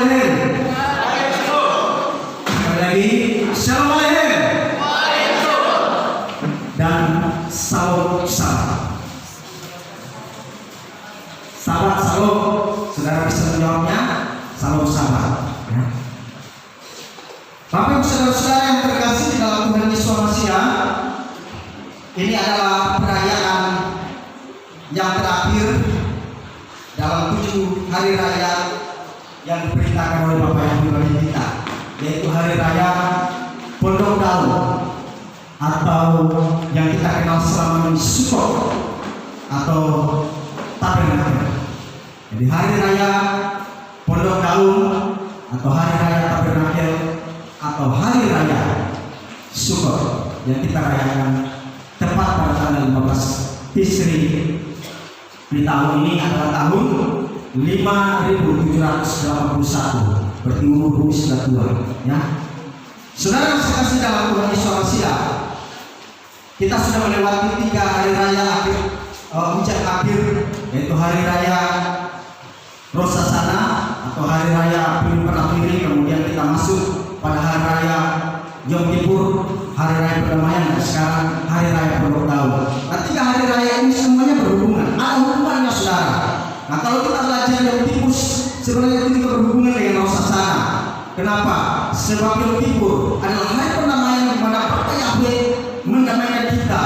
Aleichem. Sekali lagi, Shalom Aleichem. Dan Salam Salam. Sahabat Salam, saudara bisa menjawabnya. Salam sahabat. Ya. Bapak Ibu saudara-saudara yang terkasih di dalam Tuhan Yesus Masia, ini adalah perayaan yang terakhir dalam 7 hari raya yang diperintahkan oleh Bapak Ibu bagi kita, yaitu hari raya Pondok Daun atau yang kita kenal selama ini Sukkot atau Tabernakel. Jadi hari raya Pondok Daun atau hari raya Tabernakel atau hari raya Sukkot yang kita rayakan tepat pada tanggal 15 Tisri di tahun ini adalah tahun 5781, berarti umur bumi sudah tua, ya. Saudara sekasih dalam Tuhan Yesus Masia, kita sudah melewati 3 hari raya akhir ujian akhir, yaitu hari raya Rosh Hashanah atau hari raya Penyembahan Akhiri, kemudian kita masuk pada hari raya Yom Kippur, hari raya perdamaian, dan sekarang hari raya Pondok Daun. Nah, 3 hari raya ini semuanya berhubungan, ada hubungannya saudara. Nah, kalau kita belajar Yom Kippur, sebenarnya itu juga berhubungan dengan Rosh Hashanah. Kenapa? Sebab Yom Kippur adalah hari perdamaian di mana Bapak Yahweh mendamaikan kita.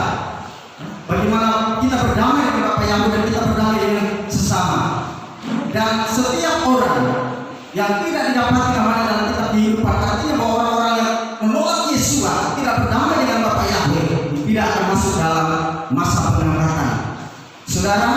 Bagaimana kita berdamai dengan Bapak Yahweh dan kita berdamai dengan sesama. Dan setiap orang yang tidak didapati keamanan dalam kitab kehidupan, artinya bahwa orang-orang yang menolak Yesus tidak berdamai dengan Bapak Yahweh, tidak akan masuk dalam masa pengangkatan. Saudara,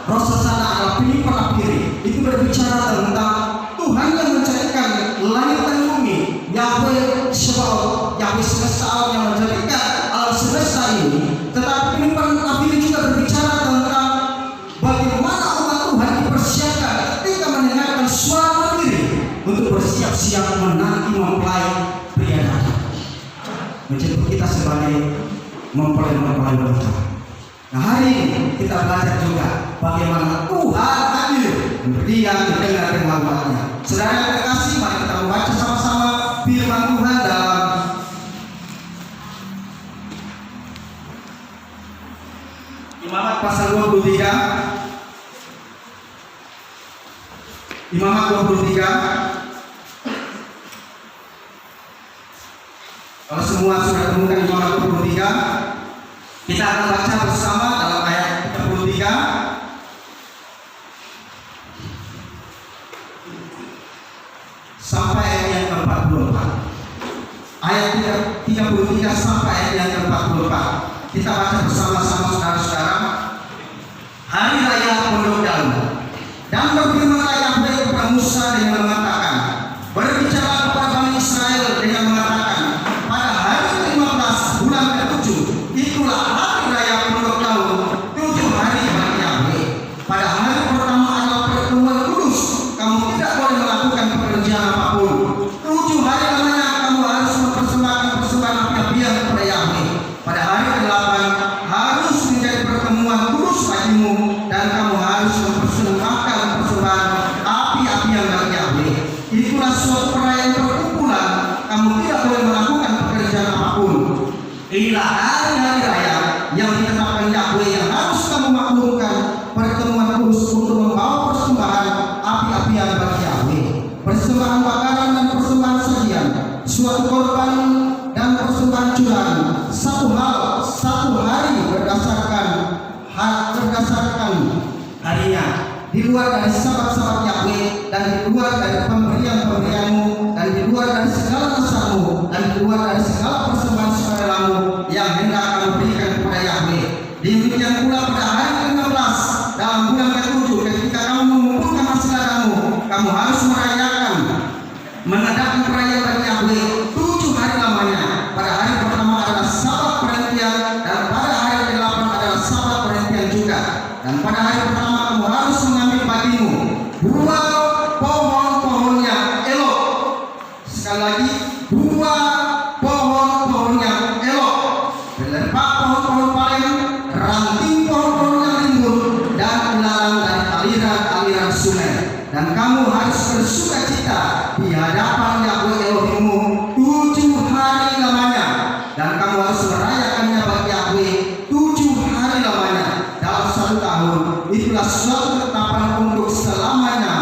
Rosh Hashanah adalah Penyembahan Akhiri. Itu berbicara tentang Tuhan yang menciptakan langit dan bumi, Yahweh Sebaot, Yahweh semesta alam yang menjadikan alam semesta ini. Tetapi Penyembahan Akhiri juga berbicara tentang bagaimana umat Tuhan dipersiapkan ketika mendengarkan suara diri untuk bersiap-siap menanti mempelai pria datang, menjemput kita sebagai mempelai wanita. Nah, hari ini kita belajar juga bagaimana Tuhan hadir berdiam di tengah umatnya. Saudara yang terkasih, mari kita membaca sama-sama firman Tuhan dalam Imamat pasal 23. Imamat 23. Kalau semua sudah temukan Imamat 23, kita akan baca bersama dalam ayat 33 sampai ayat yang ke-44. Ayat 33 sampai ayat yang ke-44. Kita baca bersama-sama saudara-saudara. Hari raya Pondok Daun. Dan berfirmanlah Yahweh kepada Musa dengan mengatakan, berbicara kepada Bani Israel dengan mengatakan, pada hari ke-15 bulan ke-7, itulah hari raya Pondok Daun, 7 hari bagi Yahweh. Pada hari pertama adalah pertemuan kudus, kamu tidak boleh melakukan pekerjaan apapun. 7 hari lamanya kamu harus mempersembahkan persembahan api-apian kepada Yahweh. Pada hari ke-8 harus menjadi pertemuan kudus bagimu, dan kamu harus mempersembahkan persembahan api-apian bagi Yahweh. Itulah suatu perayaan perkumpulan, kamu tidak boleh melakukan pekerjaan apapun. Inilah hari-hari raya yang ditetapkan Yahweh yang harus kamu maklumkan, pertemuan kudus untuk membawa persembahan api-apian bagi Yahweh, persembahan bakaran dan persembahan sajian, suatu korban dan persembahan curahan, satu hari berdasarkan harinya, di luar dari sabat-sabat Yahweh, dan di luar dari pemberian-pemberianmu, dan di luar dari segala nasarmu, dan di luar dari segala persembahan sukarelamu yang hendak kamu berikan kepada Yahweh. Demikian pula pada hari ke-15 dalam bulan ke-7, ketika kamu mengumpulkan hasil kamu, kamu harus merayakan, mengadakan perayaan bagi Yahweh 7 hari lamanya. Pada hari pertama adalah sabat perhentian, dan pada hari ke-8 adalah sabat perhentian juga. Dan pada hari pertama kamu harus mengambil bagimu 2 pohon-pohon yang elok. Sekali lagi, 2 pohon-pohon yang elok, belerpak pohon-pohon palen, ranting pohon-pohon yang rimbun, dan ilalang dari aliran-aliran sungai. Dan kamu harus bersukacita di hadapan Yahweh Elohimmu 7 hari lamanya, dan kamu harus merayakannya bagi Yahweh 7 hari lamanya dalam 1 tahun. Itulah suatu ketetapan untuk selamanya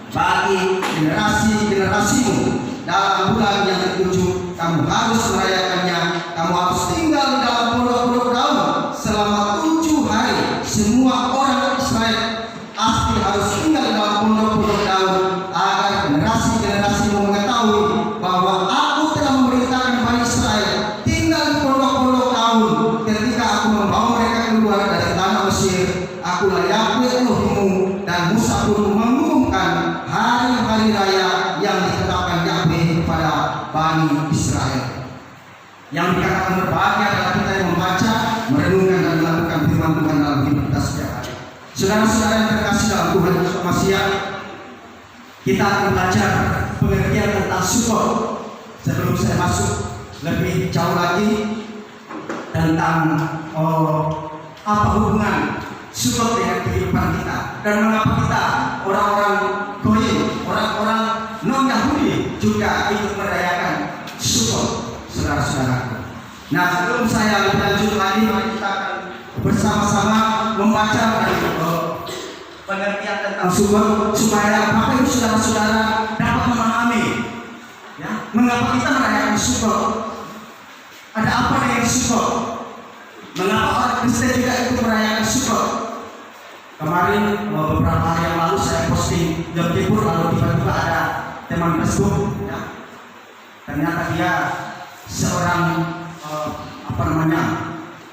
bagi generasi-generasimu. Dalam bulan yang ke-7 kamu harus merayakannya. Kamu harus tinggal dalam pondok-pondok daun selama 7 hari. Semua orang Israel asli harus tinggal dalam pondok-pondok daun, agar generasi-generasimu mengetahui bahwa aku telah memerintahkan Bani Israel tinggal di pondok-pondok daun ketika aku membawa mereka keluar dari tanah Mesir. Akulah Yahweh Elohimmu. Dan Musa pun mengumumkan hari-hari raya yang ditetapkan Yahweh kepada Bani Israel. Yang dikatakan berbahagia adalah kita yang membaca, merenungkan dan melakukan firman Tuhan dalam hidup kita setiap hari. Saudara-saudara yang terkasih dalam Tuhan Yesus Masiah, kita akan belajar pengertian tentang Sukkot. Sebelum saya masuk lebih jauh lagi tentang apa hubungan Sukkot dengan kehidupan kita, dan mengapa kita orang-orang Goyim, orang-orang non Yahudi juga ikut merayakan Sukkot, saudara-saudara. Nah, sebelum saya lebih lanjut lagi, mari kita akan bersama-sama membaca pengertian tentang Sukkot supaya Bapak Ibu saudara-saudara dapat memahami ya, mengapa kita merayakan Sukkot. Ada apa dengan Sukkot? Mengapa orang Kristen juga ikut merayakan Sukkot? Kemarin beberapa hari yang lalu saya posting Yom Kippur, lalu tiba-tiba ada teman Facebook ya, ternyata dia seorang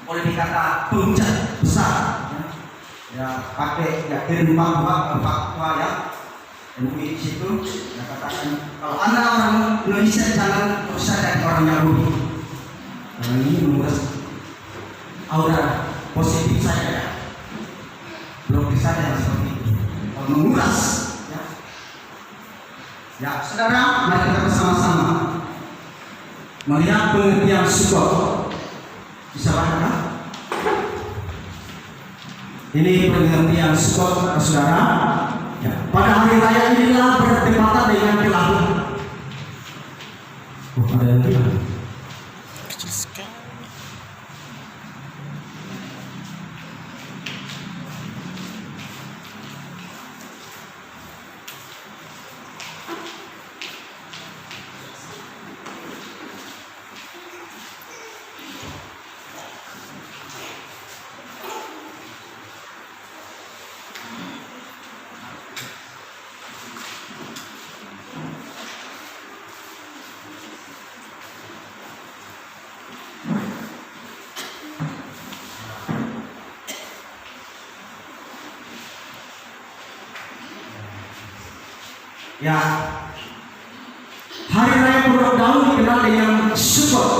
boleh dikata penghujat besar ya, pakai ya kirim fatwa ya, MUI situ ya, katakan kalau Anda orang Indonesia jangan berusaha dari orang Yahudi. Ini menguras aura positif saya ya, blokir saya seperti itu, menguras ya. Ya, saudara, mari kita bersama-sama melihat pengertian Sukkot. Bisa baca? Ini pengertian Sukkot, saudara. Ya, pada hari raya inilah bertepatan dengan kelahiran. Ada yang bilang kecil sekali. Ya, hari raya Pondok Daun dikenal dengan Sukkot.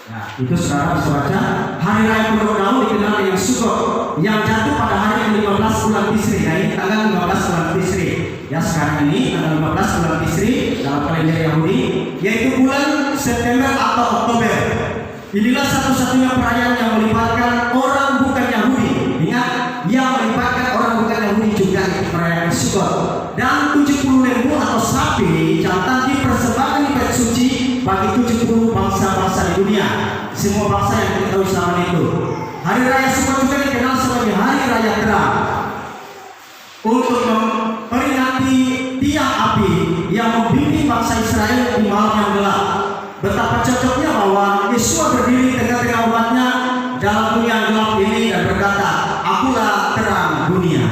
Nah, itu saudara bisa baca. Hari raya Pondok Daun dikenal dengan Sukkot yang jatuh pada hari 15 bulan Tisri. Nah, ini tanggal 15 bulan Tisri. Ya, sekarang ini tanggal 15 bulan Tisri dalam kalender Yahudi, yaitu bulan September atau Oktober. Inilah satu-satunya perayaan yang melibatkan orang bukan Yahudi. Ingat, yang melibatkan orang bukan Yahudi juga ikut merayakan Sukkot. Dan 70 lembu atau sapi jantan dipersembahkan di bait suci bagi 70 bangsa-bangsa di dunia, semua bangsa yang kita tahu selama itu. Hari raya Sukkot juga dikenal sebagai hari raya terang, untuk memperingati tiang api yang membimbing bangsa Israel di malam yang gelap. Betapa cocoknya bahwa Yesua berdiri di tengah-tengah umatnya dalam dunia yang gelap ini dan berkata, "Akulah terang dunia."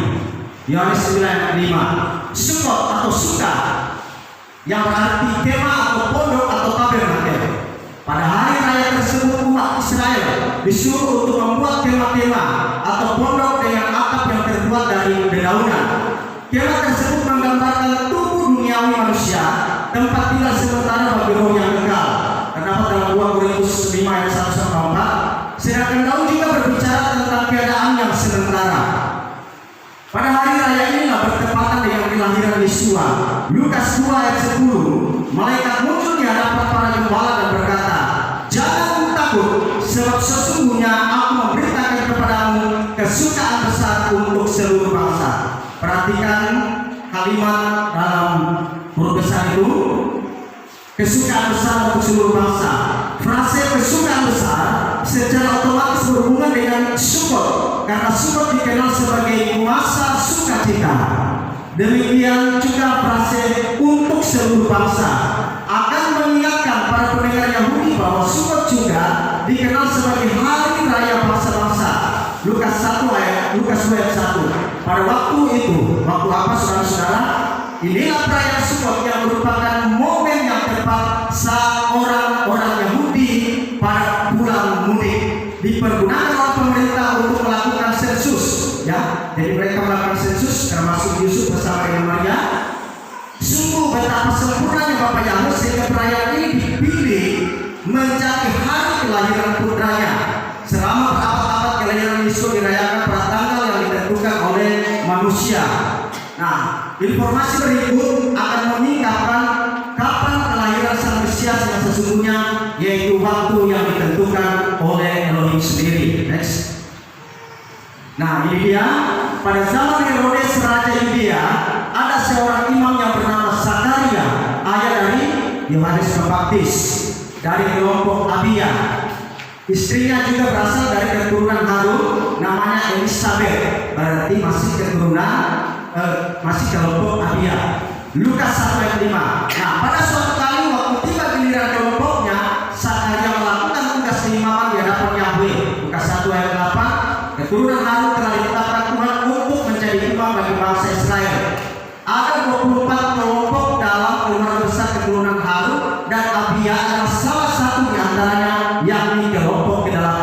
Yohanes 9:5. Sukkot atau Sukkah yang berarti kemah atau pondok atau tabernakel. Pada hari raya tersebut umat Israel disuruh untuk membuat kemah-kemah atau pondok dengan atap yang terbuat dari dedaunan. Kemah tersebut menggambarkan tubuh duniawi manusia, tempat tinggal sementara bagi roh yang kekal. Terdapat dalam 2 Korintus 5 ayat 1-4. Sedangkan Daud juga berbicara tentang keadaan yang sementara. Pada hari raya inilah bertepatan dengan kelahiran Yesua. Lukas 2 ayat 10. Malaikat muncul di hadapan para gembala dan berkata, "Jangan takut, sebab sesungguhnya aku memberitakan kepadamu kesukaan besar untuk seluruh bangsa." Perhatikan kalimat dalam huruf besar itu kesukaan besar untuk seluruh bangsa. Frase kesukaan besar secara otomatis berhubungan dengan Sukkot, karena Sukkot dikenal sebagai masa sukacita. Demikian juga frase untuk seluruh bangsa akan mengingatkan para pendengar Yahudi bahwa Sukkot juga dikenal sebagai hari raya bangsa-bangsa. Lukas 2 ayat 1. Pada waktu itu, waktu apa saudara-saudara? Inilah perayaan Sukkot yang merupakan momen yang tepat saat orang-orang Yahudi pada bulan mudik dipergunakan oleh pemerintah untuk melakukan sensus. Ya, jadi mereka melakukan sensus termasuk Yusuf bersama dengan Maria. Sungguh betapa sempurnanya Bapak Yahweh sehingga perayaan ini dipilih menjadi hari kelahiran putranya. Selama berabad-abad kelahiran Yesus dirayakan pada tanggal yang ditentukan oleh manusia. Nah, informasi berikut akan mengungkapkan kapan kelahiran Sang Mesias yang sesungguhnya, yaitu waktu yang ditentukan oleh Elohim sendiri. Next. Nah, ini dia. Pada zaman Herodes Raja Yudea, ada seorang imam yang bernama Zakaria, ayah dari Yohanes Pembaptis, dari kelompok Abia. Istrinya juga berasal dari keturunan Harun, namanya Elisabeth, berarti masih keturunan masih kelompok Abia. Lukas 1 ayat 5. Nah, pada suatu kali waktu tiba giliran kelompoknya, Zakaria melakukan tugas keimaman di hadapan Yahweh. Lukas 1 ayat 8. Keturunan Harun telah ditetapkan Tuhan untuk menjadi imam bagi bangsa Israel. Ada 24 kelompok dalam keluarga besar keturunan Harun, dan Abia adalah salah satu di antaranya, yakni kelompok ke-8.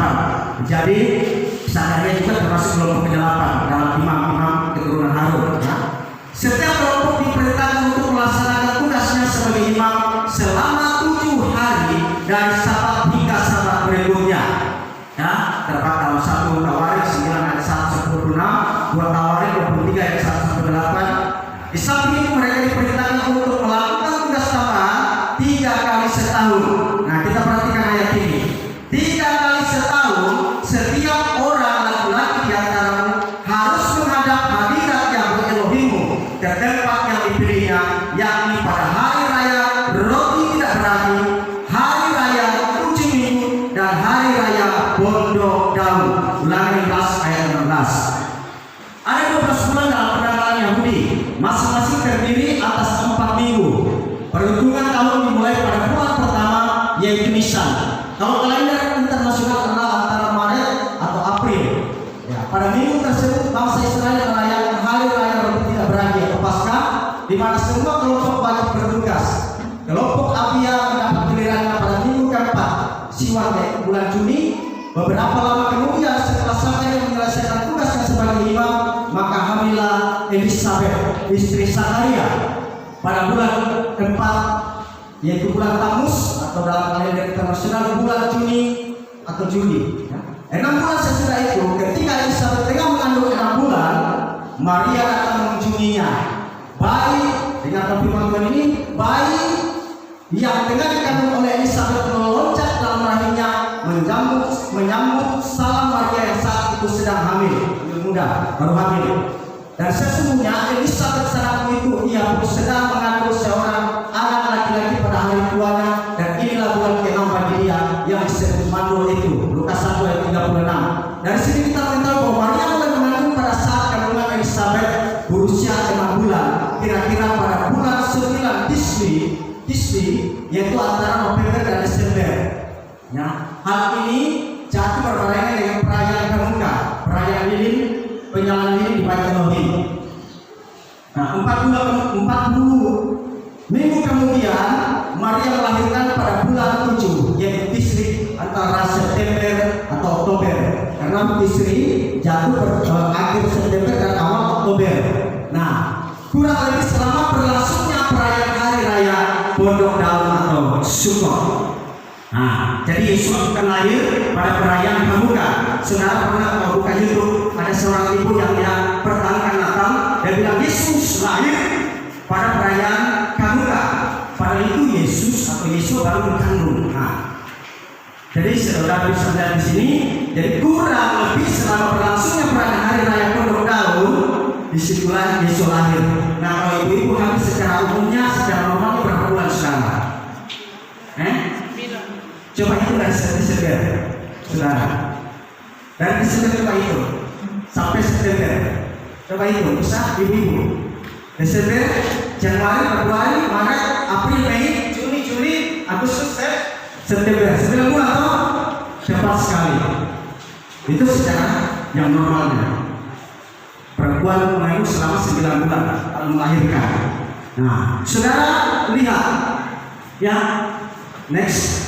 Jadi Zakaria juga termasuk kelompok ke-8 dalam imam-imam keturunan Harun. Ya. Setiap kelompok diperintahkan untuk melaksanakan tugasnya sebagai imam selama 7 hari dari Sabat hingga Sabat berikutnya. Ya, terdapat dalam 1 Tawarik 9 ayat 1-6, 2 Tawarik 23 ayat 1-8. Di samping itu mereka diperintahkan untuk melakukan tugas tambahan 3 kali setahun. Nah, kita perhatikan ayat ini. 3 kali setahun setiap orang laki-laki di antaramu harus menghadap hadirat Yahweh Elohimmu ke tempat yang dipilihnya, yakni pada hari raya roti tidak beragi, hari raya kucing minggu, dan hari raya pondok daun. Ulangan 11 ayat 16. Ada 12 bulan dalam penanggalan Yahudi, masing-masing terdiri atas 4 minggu. Perhitungan tahun dimulai pada bulan pertama, yaitu Nisan. Kalau kalender internasional adalah antara Maret atau April. Ya, pada minggu tersebut bangsa Israel merayakan hari raya roti tidak beragi atau Paskah, di mana semua kelompok wajib bertugas. Kelompok Abia mendapat gilirannya pada minggu keempat, Siwan, yaitu bulan Juni. Beberapa lama kemudian setelah Zakaria menyelesaikan tugasnya sebagai imam, maka hamillah Elisabeth, istri Zakaria, pada bulan keempat, yaitu bulan Tamus atau dalam kalender internasional bulan Juni atau Juli. 6 bulan sesudah itu, ketika Elisabeth tengah mengandung 6 bulan, Maria datang mengunjunginya. Bayi, dengan firman Tuhan ini, bayi yang tengah dikandung oleh Elisabeth meloncat dalam rahimnya, menyambut salam Maria yang saat itu sedang hamil, muda, baru hamil. Dan sesungguhnya Elisabeth sangat begitu, ia pun sedang mengandung seorang anak laki-laki pada hari tuanya, dan inilah bulan ke-6 bagi dia yang disebut mandul itu. Lukas 1 ayat 36. Dari sini kita mengetahui bahwa Maria mulai mengandung pada saat kandungan Elisabeth berusia 6 bulan, kira-kira pada bulan 9 Tisri, yaitu antara November dan Desember. Ya, hal ini jatuh berbarengan dengan perayaan Hanukkah, perayaan lilin, penyalaan lilin di Bait Elohim. Nah, 40 minggu kemudian Maria melahirkan pada bulan 7, yaitu Tisri, antara September atau Oktober. Karena Tisri jatuh akhir September dan awal Oktober. Nah, kurang lebih selama berlangsungnya perayaan hari raya Pondok Daun atau Sukkot. Nah, jadi Yesus akan lahir pada perayaan Hanukkah. Saudara pernah buka YouTube, ada seorang ibu yang dia pertahankan Natal dan bilang Yesus lahir pada perayaan Hanukkah. Padahal itu Yesus atau Yesus baru dikandung. Nah, jadi saudara bisa lihat di sini. Jadi kurang lebih selama berlangsungnya perayaan hari raya Pondok Daun, disitulah Yesus lahir. Nah, kalau ibu-ibu hamil secara umumnya, secara normalnya berapa Desember, saudara. Dari Desember coba itu sampai September, coba itu bisa ibu-ibu. Desember, Januari, Februari, Maret, April, Mei, Juni, Juli, Agustus, September. 9 bulan atau cepat sekali. Itu secara yang normalnya. Perempuan mengandung selama 9 bulan lalu melahirkan. Nah, saudara lihat, ya, next.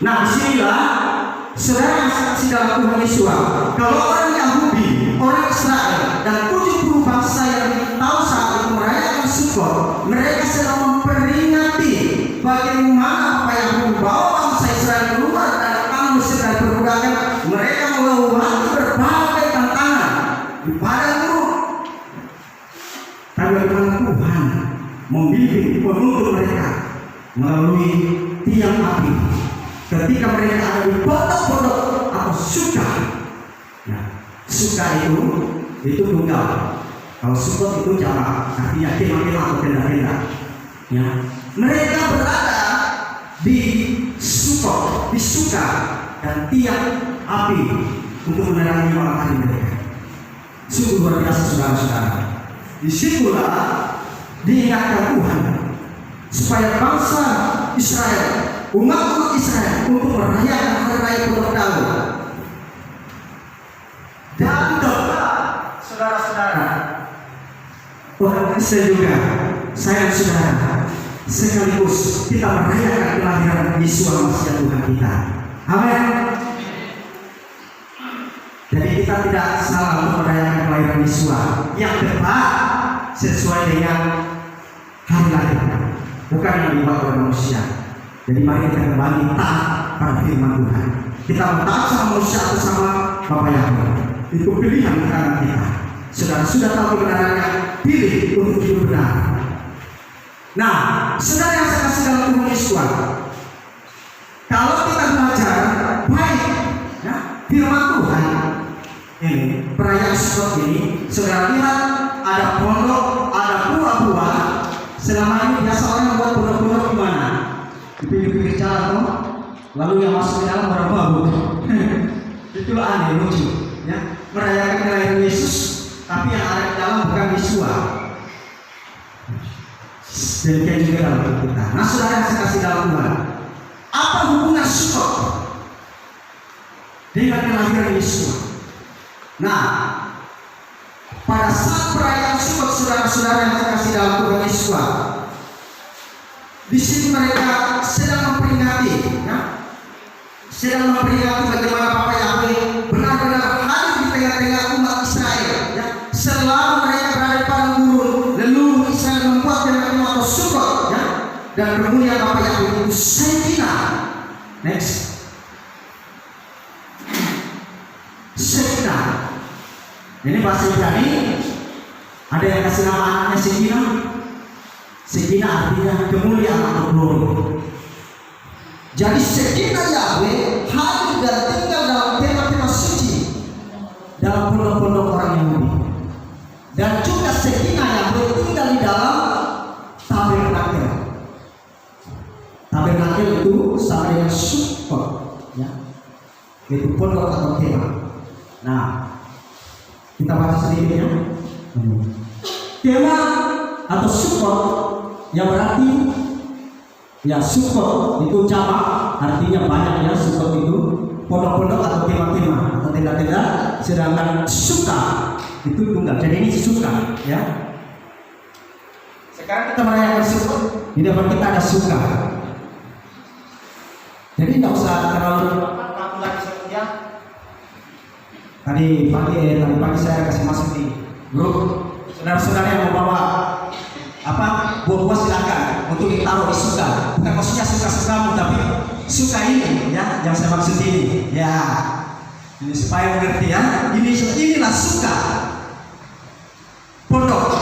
Nah, disinilah saudara yang saksi dalam Tuhan Yesus. Kalau orang Yahudi, orang Israel, dan 70 bangsa yang tahu saat itu merayakan Sukkot, mereka sedang memperingati bagaimana apa yang membawa bangsa Israel keluar dari tanah Mesir dan perbudakan. Mereka melewati berbagai tantangan di padang gurun. Tapi bagaimana Tuhan membimbing penuntun mereka melalui tiang api ketika mereka ada di pondok-pondok atau suka. Nah, suka itu tunggal. Kalau Sukkot itu jamak, artinya kemah-kemah atau tenda-tenda. Ya, mereka berada di Sukkot, di suka dan tiang api untuk menerangi malam hari mereka. Sungguh luar biasa, saudara-saudara. Disitulah diingatkan Tuhan supaya bangsa Israel, umat Israel untuk merayakan hari raya Pulau Daud. Dan doa saudara-saudara, orang Kristen juga, saya saudara, sekaligus kita merayakan kelahiran Yesus Masias Tuhan kita. Amin. Jadi kita tidak salah untuk merayakan kelahiran Yesus yang tepat sesuai dengan hari lahir, bukan yang dibuat oleh manusia. Jadi mari kita kembali taat pada firman Tuhan. Kita taat sama manusia atau sama Bapa Yahweh. Itu pilihan kanan kita. Saudara sudah tahu kebenarannya, pilih untuk hidup benar. Nah, saudara yang saya kasih dalam Tuhan Yesus, kalau kita belajar baik, ya, firman Tuhan ini perayaan Sukkot ini, saudara lihat ada pondok, ada buah-buah. Selama ini biasa orang buat pondok-pondok di mana? Di pinggir jalan, toh? Lalu yang masuk ke dalam orang babu. Itulah aneh, lucu, ya. Merayakan kelahiran Yesus, tapi yang ada di dalam bukan Yesua. Demikian juga dalam hidup kita. Nah, saudara yang saya kasih dalam Tuhan, apa hubungan Sukkot dengan kelahiran Yesua? Nah, pada saat perayaan Sukkot, saudara-saudara yang saya kasih dalam Tuhan Yesua, di sini mereka sedang memperingati, ya, sedang memperingati bagaimana Bapa Yahweh benar-benar hadir di tengah-tengah umat Israel. Ya, selama mereka berada di padang gurun, leluhur Israel membuat kemah atau Sukkot, ya, dan kemudian Bapa Yahweh itu Shekinah. Next, Shekinah. Ini bahasa Ibrani. Ada yang kasih nama anaknya Shekinah. Shekinah artinya kemuliaan atau glory. Jadi Shekinah Yahweh hadir dan tinggal dalam kemah-kemah suci dalam pondok-pondok orang Yahudi. Dan juga Shekinah Yahweh tinggal di dalam tabernakel. Tabernakel itu sama dengan Sukkot, ya, itu pondok atau kemah. Nah, kita baca sedikit, ya. Kemah atau Sukkot yang berarti, ya, Sukkot itu jamak, artinya banyak, ya. Sukkot itu pondok-pondok atau kemah-kemah atau tenda-tenda, sedangkan suka itu tunggal. Jadi ini suka, ya. Sekarang kita merayakan Sukkot, di depan kita ada suka. Jadi tidak usah terlalu lagi sepertinya. Tadi pagi saya kasih masuk di grup. Saudara-saudara yang mau bawa apa buah-buah silakan untuk ditaruh di suka. Bukan maksudnya suka-sukamu, tapi suka ini, ya, yang saya maksud ini, ya. Ini supaya mengerti, ya. Inilah suka pondok.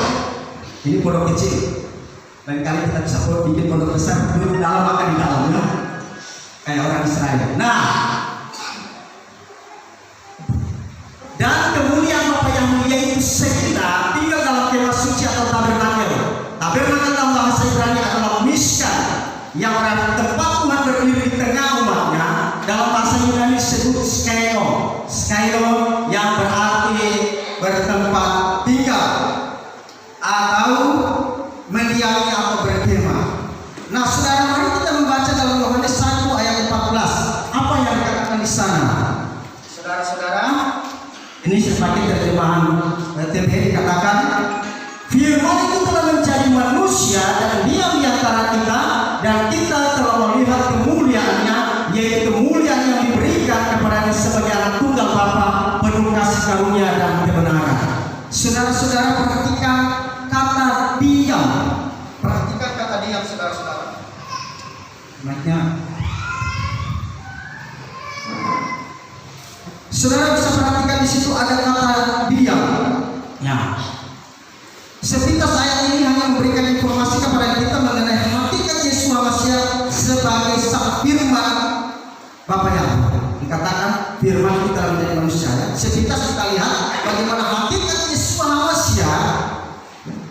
Ini pondok kecil. Lain kali kita bisa bikin pondok besar, duduk di dalam, makan di dalam, ya. Kayak orang Israel. Nah, dan kemudian Bapa yang mulia itu Shekinah tinggal dalam kemah suci atau tabernakel. Tabernakel dalam bahasa Ibrani adalah miskan, yang dalam bahasa Yunani disebut skylo. Skylo yang berarti bertempat tinggal atau mendiami atau berkemah. Nah, saudara, mari kita membaca dalam Yohanes 1 ayat 14. Apa yang dikatakan di sana? Saudara-saudara, ini sebagai terjemahan TPH dikatakan, firman itu telah menjadi manusia dan diam di antara kita, dan kita telah melihat kemuliaannya, yaitu kemuliaan yang diberikan kepadanya sebagai anak tunggal Bapa, penuh kasih karunia dan kebenaran. Saudara-saudara, perhatikan kata diam. Perhatikan kata diam, saudara-saudara. Mic-nya. Saudara bisa perhatikan di situ ada kata diam. Ya. Sepintas ayat ini hanya memberikan informasi kepada kita mengenai hakikat Yesus Masiah sebagai sang firman Bapa Yahweh. Dikatakan firman kita menjadi manusia. Sepintas kita lihat bagaimana hakikat Yesus Masiah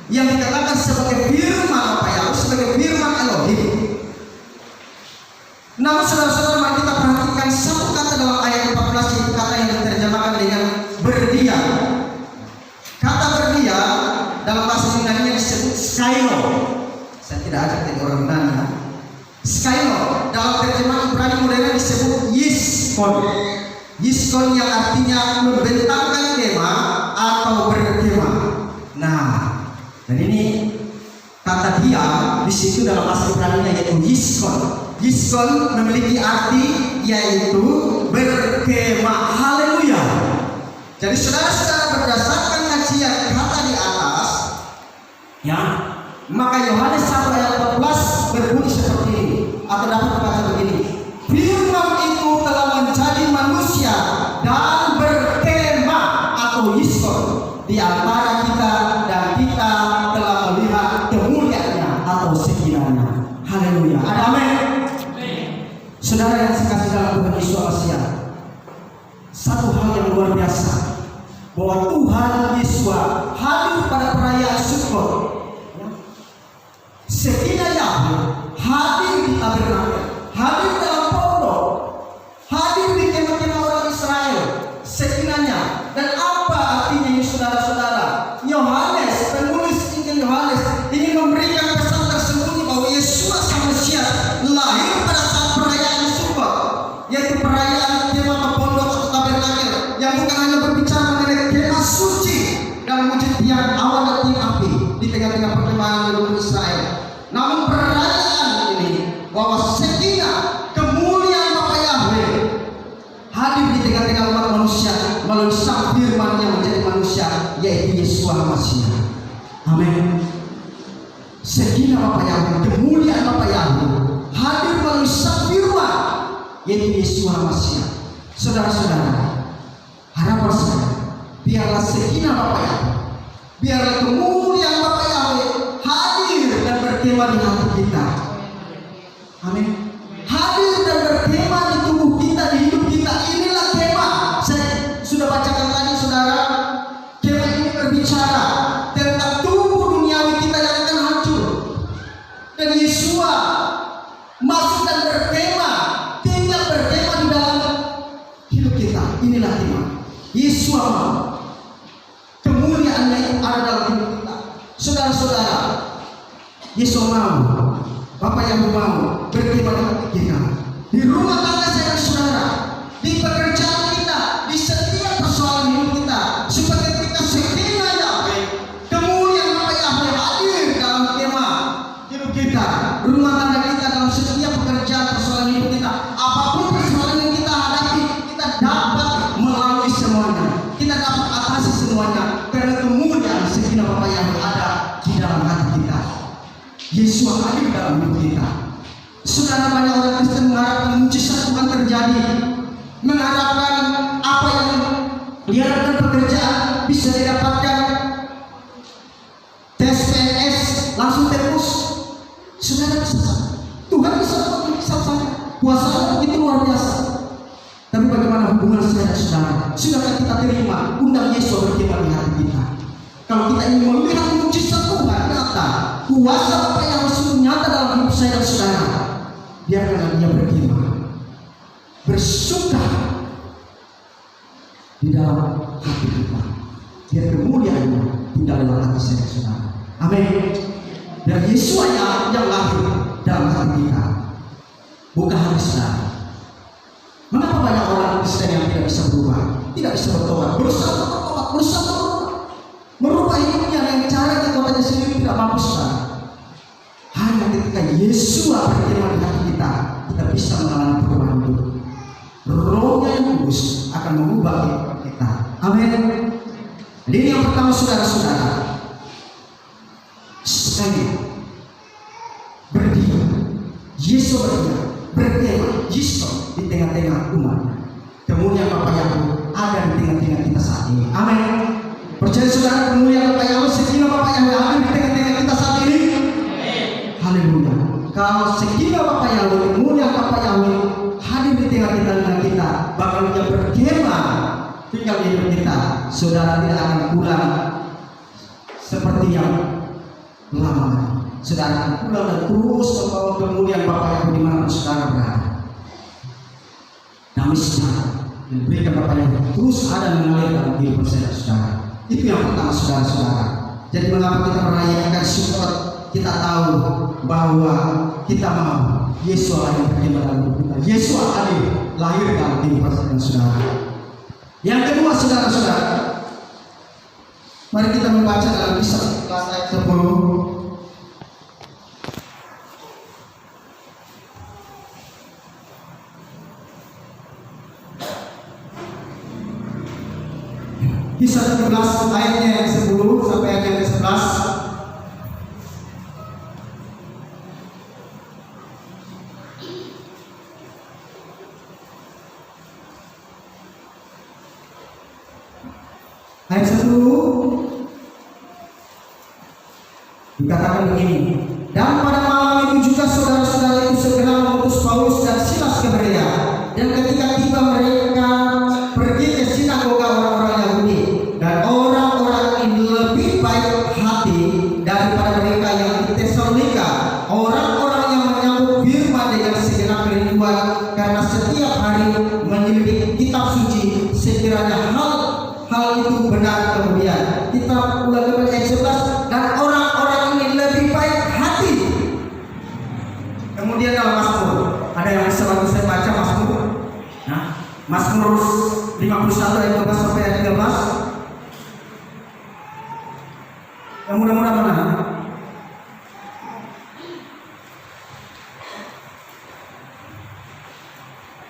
yang dikatakan sebagai firman Bapa Yahweh, sebagai firman Elohim. Namun saudara-saudara, mari kita perhatikan satu kata dalam ayat 14, yaitu kata yang diterjemahkan dengan berdiam. Kata berdiam dalam bahasa Yunani disebut skylo. Saya tidak ajak jadi orang Yunani ya. Skylo dalam terjemahan Ibrani modern disebut yiskon. Yiskon yang artinya membentangkan kemah atau berkemah. Nah, dan ini kata diam di situ dalam bahasa Ibrani yaitu yiskon. Yiskon memiliki arti yaitu berkemah. Haleluya. Jadi saudara-saudara, berdasarkan kajian kata di atas, ya, maka Yohanes 1 ayat 14 berbunyi seperti ini, atau dapat dibaca begini: firman itu telah menjadi manusia dan berkemah atau yiskon di antara kita, dan kita telah melihat kemuliaannya atau sekinahnya. Haleluya. Ada amin. Saudara yang sekasih dalam Tuhan Yesus Masiah, satu hal yang luar biasa, bahwa Tuhan Yesus hadir pada perayaan Sukkot. Sekinah Yahweh hadir di tabernakel, hadir dalam pondok, hadir di kemah-kemah orang Israel. Sekinahnya. Dan apa artinya ini, saudara-saudara? Yohanes, penulis Injil Yohanes, ingin memberikan pesan tersembunyi bahwa Yesus Sang Mesias lahir pada saat perayaan Sukkot, yaitu perayaan kemah pondok atau tabernakel, yang bukan hanya berbicara mengenai kemah suci dan wujud tiang awan dan tiang api di tengah-tengah perkemahan leluhur Israel. Namun perayaan ini bahwa sekinah kemuliaan Bapa Yahweh hadir di tengah-tengah umat manusia melalui sang firman yang menjadi manusia, yaitu Yesus Masiah. Amin. Sekinah Bapa Yahweh, kemuliaan Bapa Yahweh hadir melalui sang firman, yaitu Yesus Masiah. Saudara-saudara, harapan saya, biarlah sekinah Bapa Yahweh, biarlah kemuliaan Bapa Yahweh hadir dan berkemah di hati kita. Amin. Hadir dan berkemah di tubuh kita, di hidup kita. Inilah kemah. Saya sudah bacakan tadi, saudara. Kemah ini berbicara tentang tubuh duniawi kita yang akan hancur, dan Yesus masuk dan berkemah, tinggal berkemah di dalam hidup kita. Inilah kemah. Yesus kemuliaannya itu ada dalam hidup kita. Saudara-saudara, Yesus mau, Bapak yang mau berkemah di hati kita, di rumah tangga saya dan saudara, di pekerjaan kita, di setiap persoalan hidup kita, supaya kita sekinah Yahweh, kemuliaan Bapa Yahweh hadir dalam kemah hidup kita, rumah tangga kita, dalam setiap pekerjaan persoalan hidup kita. Apapun persoalan yang kita hadapi, kita dapat melalui semuanya, kita dapat atasi semuanya, karena kemuliaan sekinah Bapa Yahweh ada di dalam hati kita. Yesus hadir dalam hidup kita. Saudara, banyak orang Kristen mengharapkan mujizat Tuhan terjadi, mengharapkan apa yang diharapkan pekerjaan bisa didapatkan, tes PNS langsung tembus. Saudara, Tuhan bisa mengiksa saya, kuasanya begitu luar biasa. Tapi bagaimana hubungan saya dan saudara? Sudahkah kita terima undang Yesus berkemah di hati kita? Kalau kita ingin melihat mujizat Tuhan nyata, kuasa Bapa yang sungguh nyata dalam hidup saya dan saudara, biarkanlah dia berkemah bersuka di dalam hati kita. Biar kemuliaan tinggal dalam hati saudara. Amin. Dan Yesus yang lahir dalam hati kita, bukan hati saudara. Mengapa banyak orang Kristen yang tidak bisa berubah, tidak bisa bertobat, berusaha merubah hidupnya dengan cara yang kuatnya sendiri tidak mampu saudara. Hanya ketika Yesus berkirma di hati kita, kita bisa mengalami perubahan hidup. Rohnya yang kudus akan mengubah kehidupan kita. Amin. Ini yang pertama saudara-saudara. Sekali berdiri, Yesus berkirma, Yesus di tengah-tengah umat. Kemuliaan Bapa yang ada di tengah-tengah kita saat ini. Amin. Percaya saudara, kemuliaan Bapa yang sekiranya Bapa yang ada di tengah-tengah kita saat ini. Haleluya. Kalau sekiranya Bapa yang kemuliaan Bapa yang hadir di tengah-tengah kita, bakal dia berkirma tinggal di hidup kita. Saudara tidak akan pulang seperti yang lama. Saudara akan pulang dan terus membawa kemuliaan Bapa yang di mana saudara berada. Damai sejahtera dan berikan Bapa yang terus ada mengalir dalam hidup saudara. Itu yang pertama saudara-saudara. Jadi mengapa kita merayakan Sukot? Kita tahu bahwa kita mau Yesus lahir berkirma dalam hidup kita. Yesus lahir dalam hidup saudara. Yang kedua saudara-saudara, mari kita membaca dalam Kisah 11 ayat 10. Kisah 11 ayatnya yang 10 sampai ayat yang 11. Ayat 10 dikatakan begini, dan pada malam itu juga saudara-saudara itu segera mengutus Paulus dan Silas ke Berea, dan ketika tiba mereka pergi ke sinagoga orang-orang Yahudi, dan orang-orang ini lebih baik hati daripada mereka yang di Tesalonika, orang-orang yang menyambut firman dengan segenap kerinduan, karena setiap hari menyelidiki kitab suci sekiranya hal itu benar. Kemudian kita ulang ke ayat 11, dan orang-orang ini lebih baik hati. Kemudian dalam Mazmur, ada yang bisa bantu saya baca Mazmur? Nah, Mazmur 51 ayat 12 sampai ayat 13. Yang mudah-mudahan mana?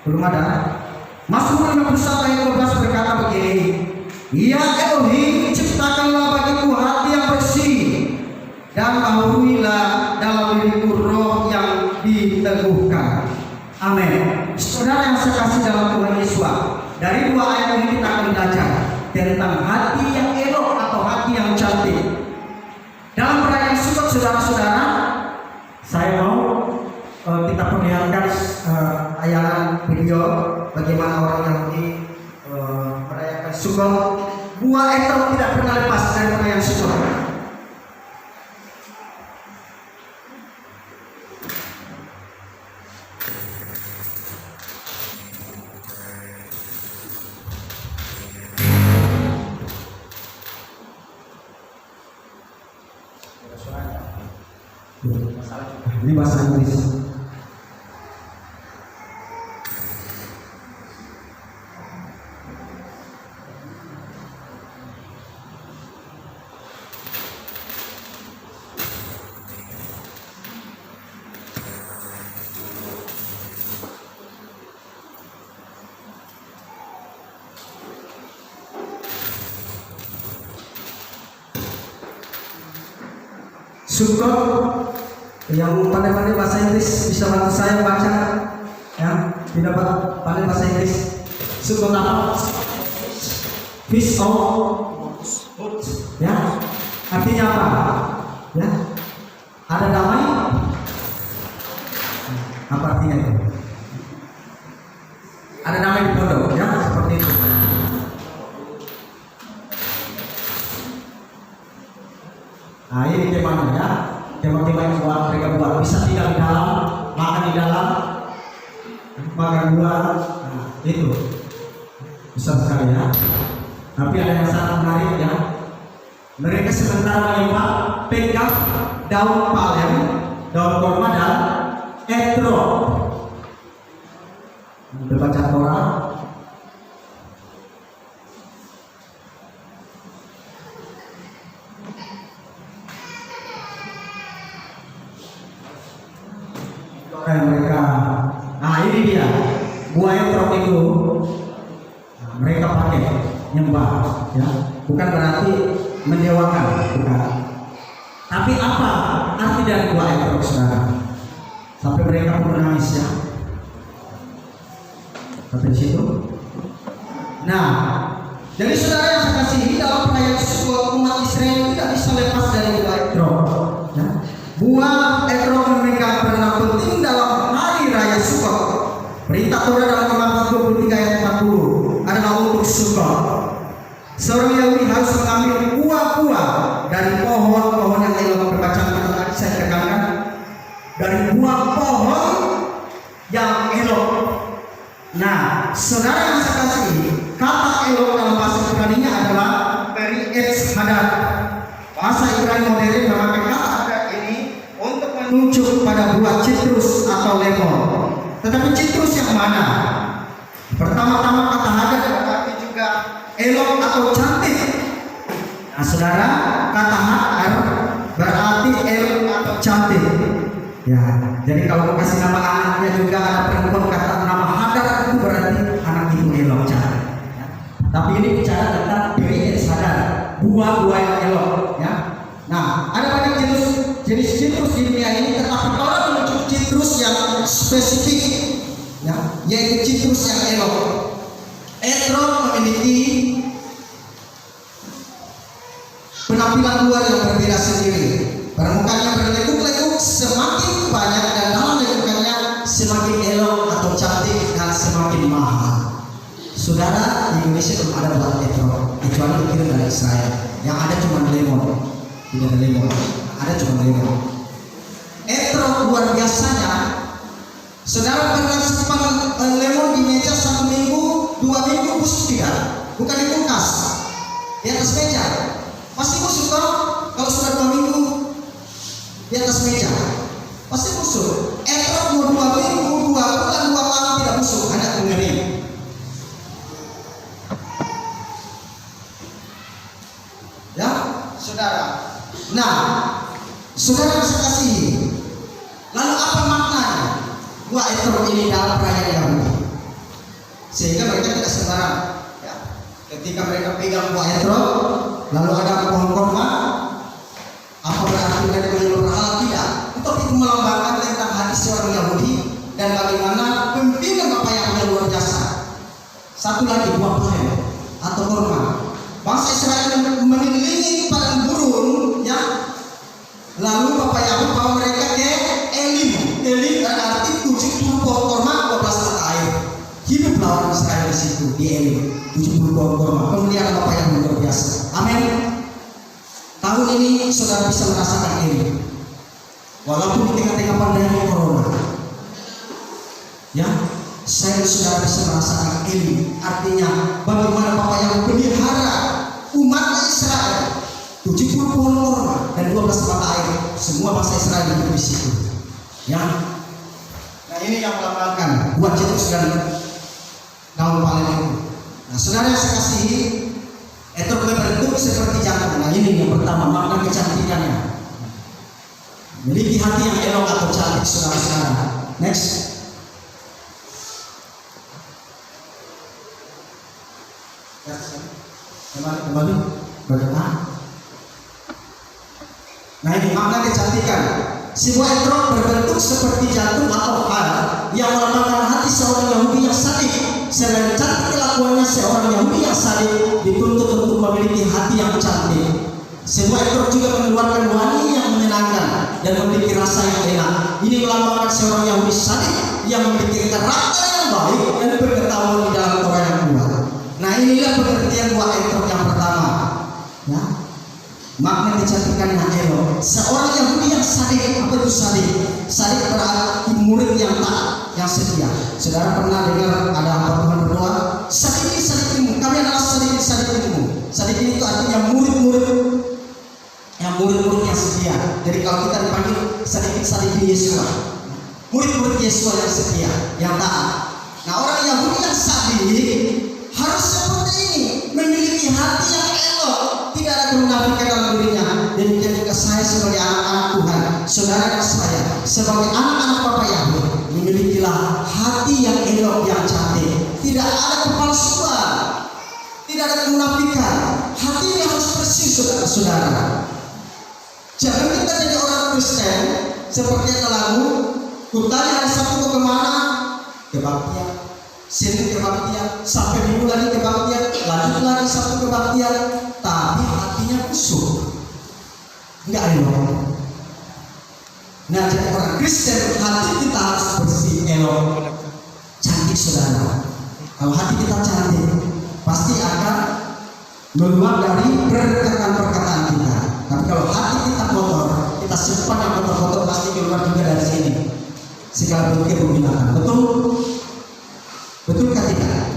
Belum ada. Mazmur 51 ayat 12 berkata begini, ya Elohim, ciptakanlah bagiku hati yang bersih, dan bahuruilah dalam diriku roh yang diteguhkan. Amin. Saudara yang saya kasih dalam Tuhan Yesus, dari dua ayat ini kita akan belajar tentang hati yang elok atau hati yang cantik. Dalam perayaan Sukot saudara-saudara, saya mau kita perlihatkan tayangan video bagaimana orang Yahudi merayakan Sukot. Buah etok tidak pernah lepas dari perayaan Sukot. Ini bahasa Inggris. Sukot, yang pandai-pandai bahasa Inggris bisa bantu saya baca, ya, tidak pandai bahasa Inggris. Sukot apa? Fish of, ya, artinya apa? Ya, ada damai. Apa artinya itu? Ada damai di pondok, ya, seperti itu. Nah, ini temanya, ya. Tema-tema yang mereka buat bisa tinggal di dalam, makan di dalam, makan buah. Nah, itu besar sekali ya. Tapi ada yang sangat menarik ya. Mereka sementara menyembah pegang daun palem, daun kurma dan etrog. Berbaca Torah. Mereka, nah ini dia buah etrog itu, nah, mereka pakai nyembah, ya, bukan berarti mendewakan, bukan. Tapi apa arti dari buah etrog, saudara? Sampai mereka pun menangis ya. Sampai di situ. Nah, jadi saudara yang saya kasihi, dalam perayaan Sukkot umat Israel tidak bisa lepas dari buah etrog. Ya. Buah etrog mereka peranan penting dalam hari raya Sukkot. Perintah Torah dalam Keluaran 23 ayat 40 adalah untuk Sukkot. Seorang Yahudi harus mengambil buah-buah dari pohon-pohon yang elok, berbacaan kata tadi saya tekankan, dari buah pohon yang elok. Nah, saudara yang saya kasih, kata elok dalam bahasa Ibrani-nya adalah dari Etz Hadad. Bahasa Ibrani modern memakai kata hadad ini untuk menunjuk pada buah citrus atau lemon. Tetapi citrus yang mana? Pertama-tama kata hadad berarti juga elok atau cantik. Nah, saudara, kata hadad berarti elok atau cantik. Ya, jadi kalau mau kasih nama anaknya juga ada perempuan kata nama hadad itu berarti anak itu elok, cantik. Ya. Tapi ini bicara tentang diri hadad, buah-buah yang elok. Ya. Nah, ada banyak jenis citrus di dunia ini, tetapi orang menunjuk citrus yang spesifik, ya, yaitu citrus yang elok. Etrog memiliki penampilan luar yang berbeda sendiri. Permukaannya berlekuk-lekuk, semakin banyak dan dalam lekukannya semakin elok atau cantik dan semakin mahal. Saudara, di Indonesia belum ada buah etrog, kecuali dikirim dari Israel. Yang ada cuma lemon, tidak ada lemon, ada cuma lemon. Etrog luar biasanya, saudara pernah simpan lemon di meja 1 minggu, 2 minggu busuk tidak? Bukan di kulkas, di atas meja. Pasti busuk kan? Kalau sudah 2 minggu di atas meja, pasti busuk. Etrog mau 2 minggu, 2 bulan, 2 tahun tidak busuk, hanya mengering. Ya, saudara. Nah, saudara bisa kasih. Lalu apa maknanya buah etrog ini dalam perayaan Yahudi? Sehingga mereka tidak sembarang. Ya. Ketika mereka pegang buah etrog, lalu ada pohon kurma, apa berarti mereka menyembah berhala? Tidak. Tetapi itu melambangkan tentang hati seorang Yahudi dan bagaimana pimpinan Bapak yang luar biasa. Satu lagi buah palem atau kurma. Bangsa Israel mengelilingi padang gurun, ya. Lalu Bapak Yahudi bawa mereka ke Elim. Elim berarti 70 pohon kurma, 12 mata air. Hiduplah orang Israel di situ di Elim. 70 pohon kurma. Kemuliaan Bapak yang luar biasa. Amin. Tahun ini saudara bisa merasakan ini, walaupun di tengah-tengah pandemi corona, ya, saya saudara bisa merasakan ini. Artinya bagaimana Bapak yang pelihara umat Israel, 70 pohon kurma dan 12 mata air, semua bangsa Israel hidup di situ. Ya, nah ini yang melambangkan buah citrus dan daun palem itu. Nah, saudara yang saya kasihi, etrog berbentuk seperti jantung. Nah, ini yang pertama, makna kecantikannya. Memiliki hati yang elok atau cantik, saudara-saudara. Next. Kembali. Bagaimana? Nah, ini makna kecantikan. Sebuah etrog berbentuk seperti jantung atau hal yang melambangkan hati seorang Yahudi yang sadik. Selain cantik kelakuannya, seorang Yahudi yang sadik dituntut untuk memiliki hati yang cantik. Sebuah etrog juga mengeluarkan wangi yang menyenangkan dan memiliki rasa yang enak. Ini melambangkan seorang Yahudi sadik yang memiliki karakter yang baik dan pengetahuan di dalam Torah yang kuat. Nah, inilah pengertian buah etrog yang pertama. Ya. Makna kecantikan yang elok. Seorang Yahudi yang sadik, apa itu sadik? Sadik berarti murid yang taat, yang setia. Saudara pernah dengar ada apa Tuhan berdoa? Sadikin kami adalah sadikinmu. Sadikin itu artinya murid-murid yang setia. Jadi kalau kita dipanggil sadikin Yesua, murid-murid Yesua yang setia, yang taat. Nah, orang Yahudi yang sadik harus seperti ini, memiliki hati yang elok, tidak ada kemunafikan dalam dirinya. Demikian juga saya sebagai anak-anak Tuhan, saudara dan saya sebagai anak-anak Bapa Yahweh, memilikilah hati yang elok, yang cantik. Tidak ada kepalsuan, tidak ada kemunafikan. Hati ini harus bersih, saudara-saudara. Jangan kita jadi orang Kristen seperti yang lalu. Kutanya hari Sabtu ke kemana? Kebaktian. Senin kebaktian, sampai Minggu lagi kebaktian, lanjut lagi Sabtu kebaktian, tapi hatinya busuk, enggak elok. Nah, jadi orang Kristen hati kita harus bersih, elok, cantik, saudara. Kalau hati kita cantik, pasti akan keluar dari perkataan kita. Tapi kalau hati kita kotor, kita simpan yang kotor-kotor, pasti keluar juga dari sini. Segala bentuk kebuminan. Betul kan tidak?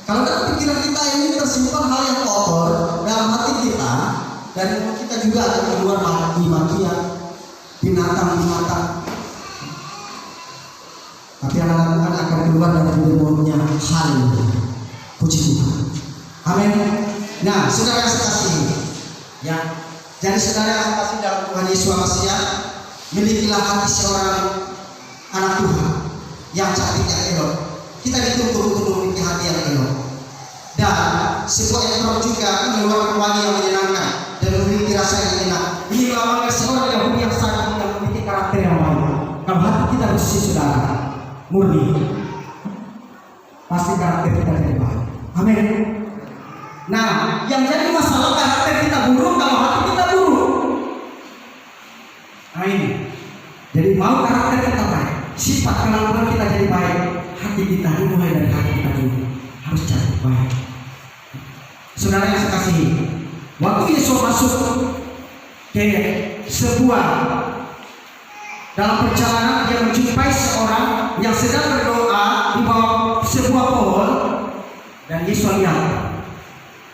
Kalau dalam pikiran kita ini tersimpan hal yang kotor dalam hati kita, dan kita juga akan keluar maki-makian, binatang. Tapi anak Tuhan akan keluar dari mulutnya hal. Puji Tuhan. Amin. Nah, saudara yang sekasih, ya, jadi saudara yang sekasih dalam Tuhan Yesus Mesias, milikilah hati seorang anak Tuhan yang cantik, yang elok. Kita dituntut untuk memiliki hati yang elok, dan sebuah ekor juga mengeluarkan wangi yang menyenangkan dan memiliki rasa yang enak. Ini melambangkan seorang Yahudi yang sangat memiliki karakter yang baik. Kalau hati kita bersih, saudara, murni, pasti karakter kita jadi baik. Amin. Nah, yang jadi masalah karakter kita buruk kalau hati kita buruk. Amin. Jadi mau karakter kita baik, sifat kelakuan kita jadi baik, hati kita mulai dari hati kita dulu harus jadi baik. Saudara yang sekasihi, waktu Yesus masuk ke sebuah dalam perjalanan, dia menjumpai seorang yang sedang berdoa di bawah sebuah pohon, dan Yesus lihat,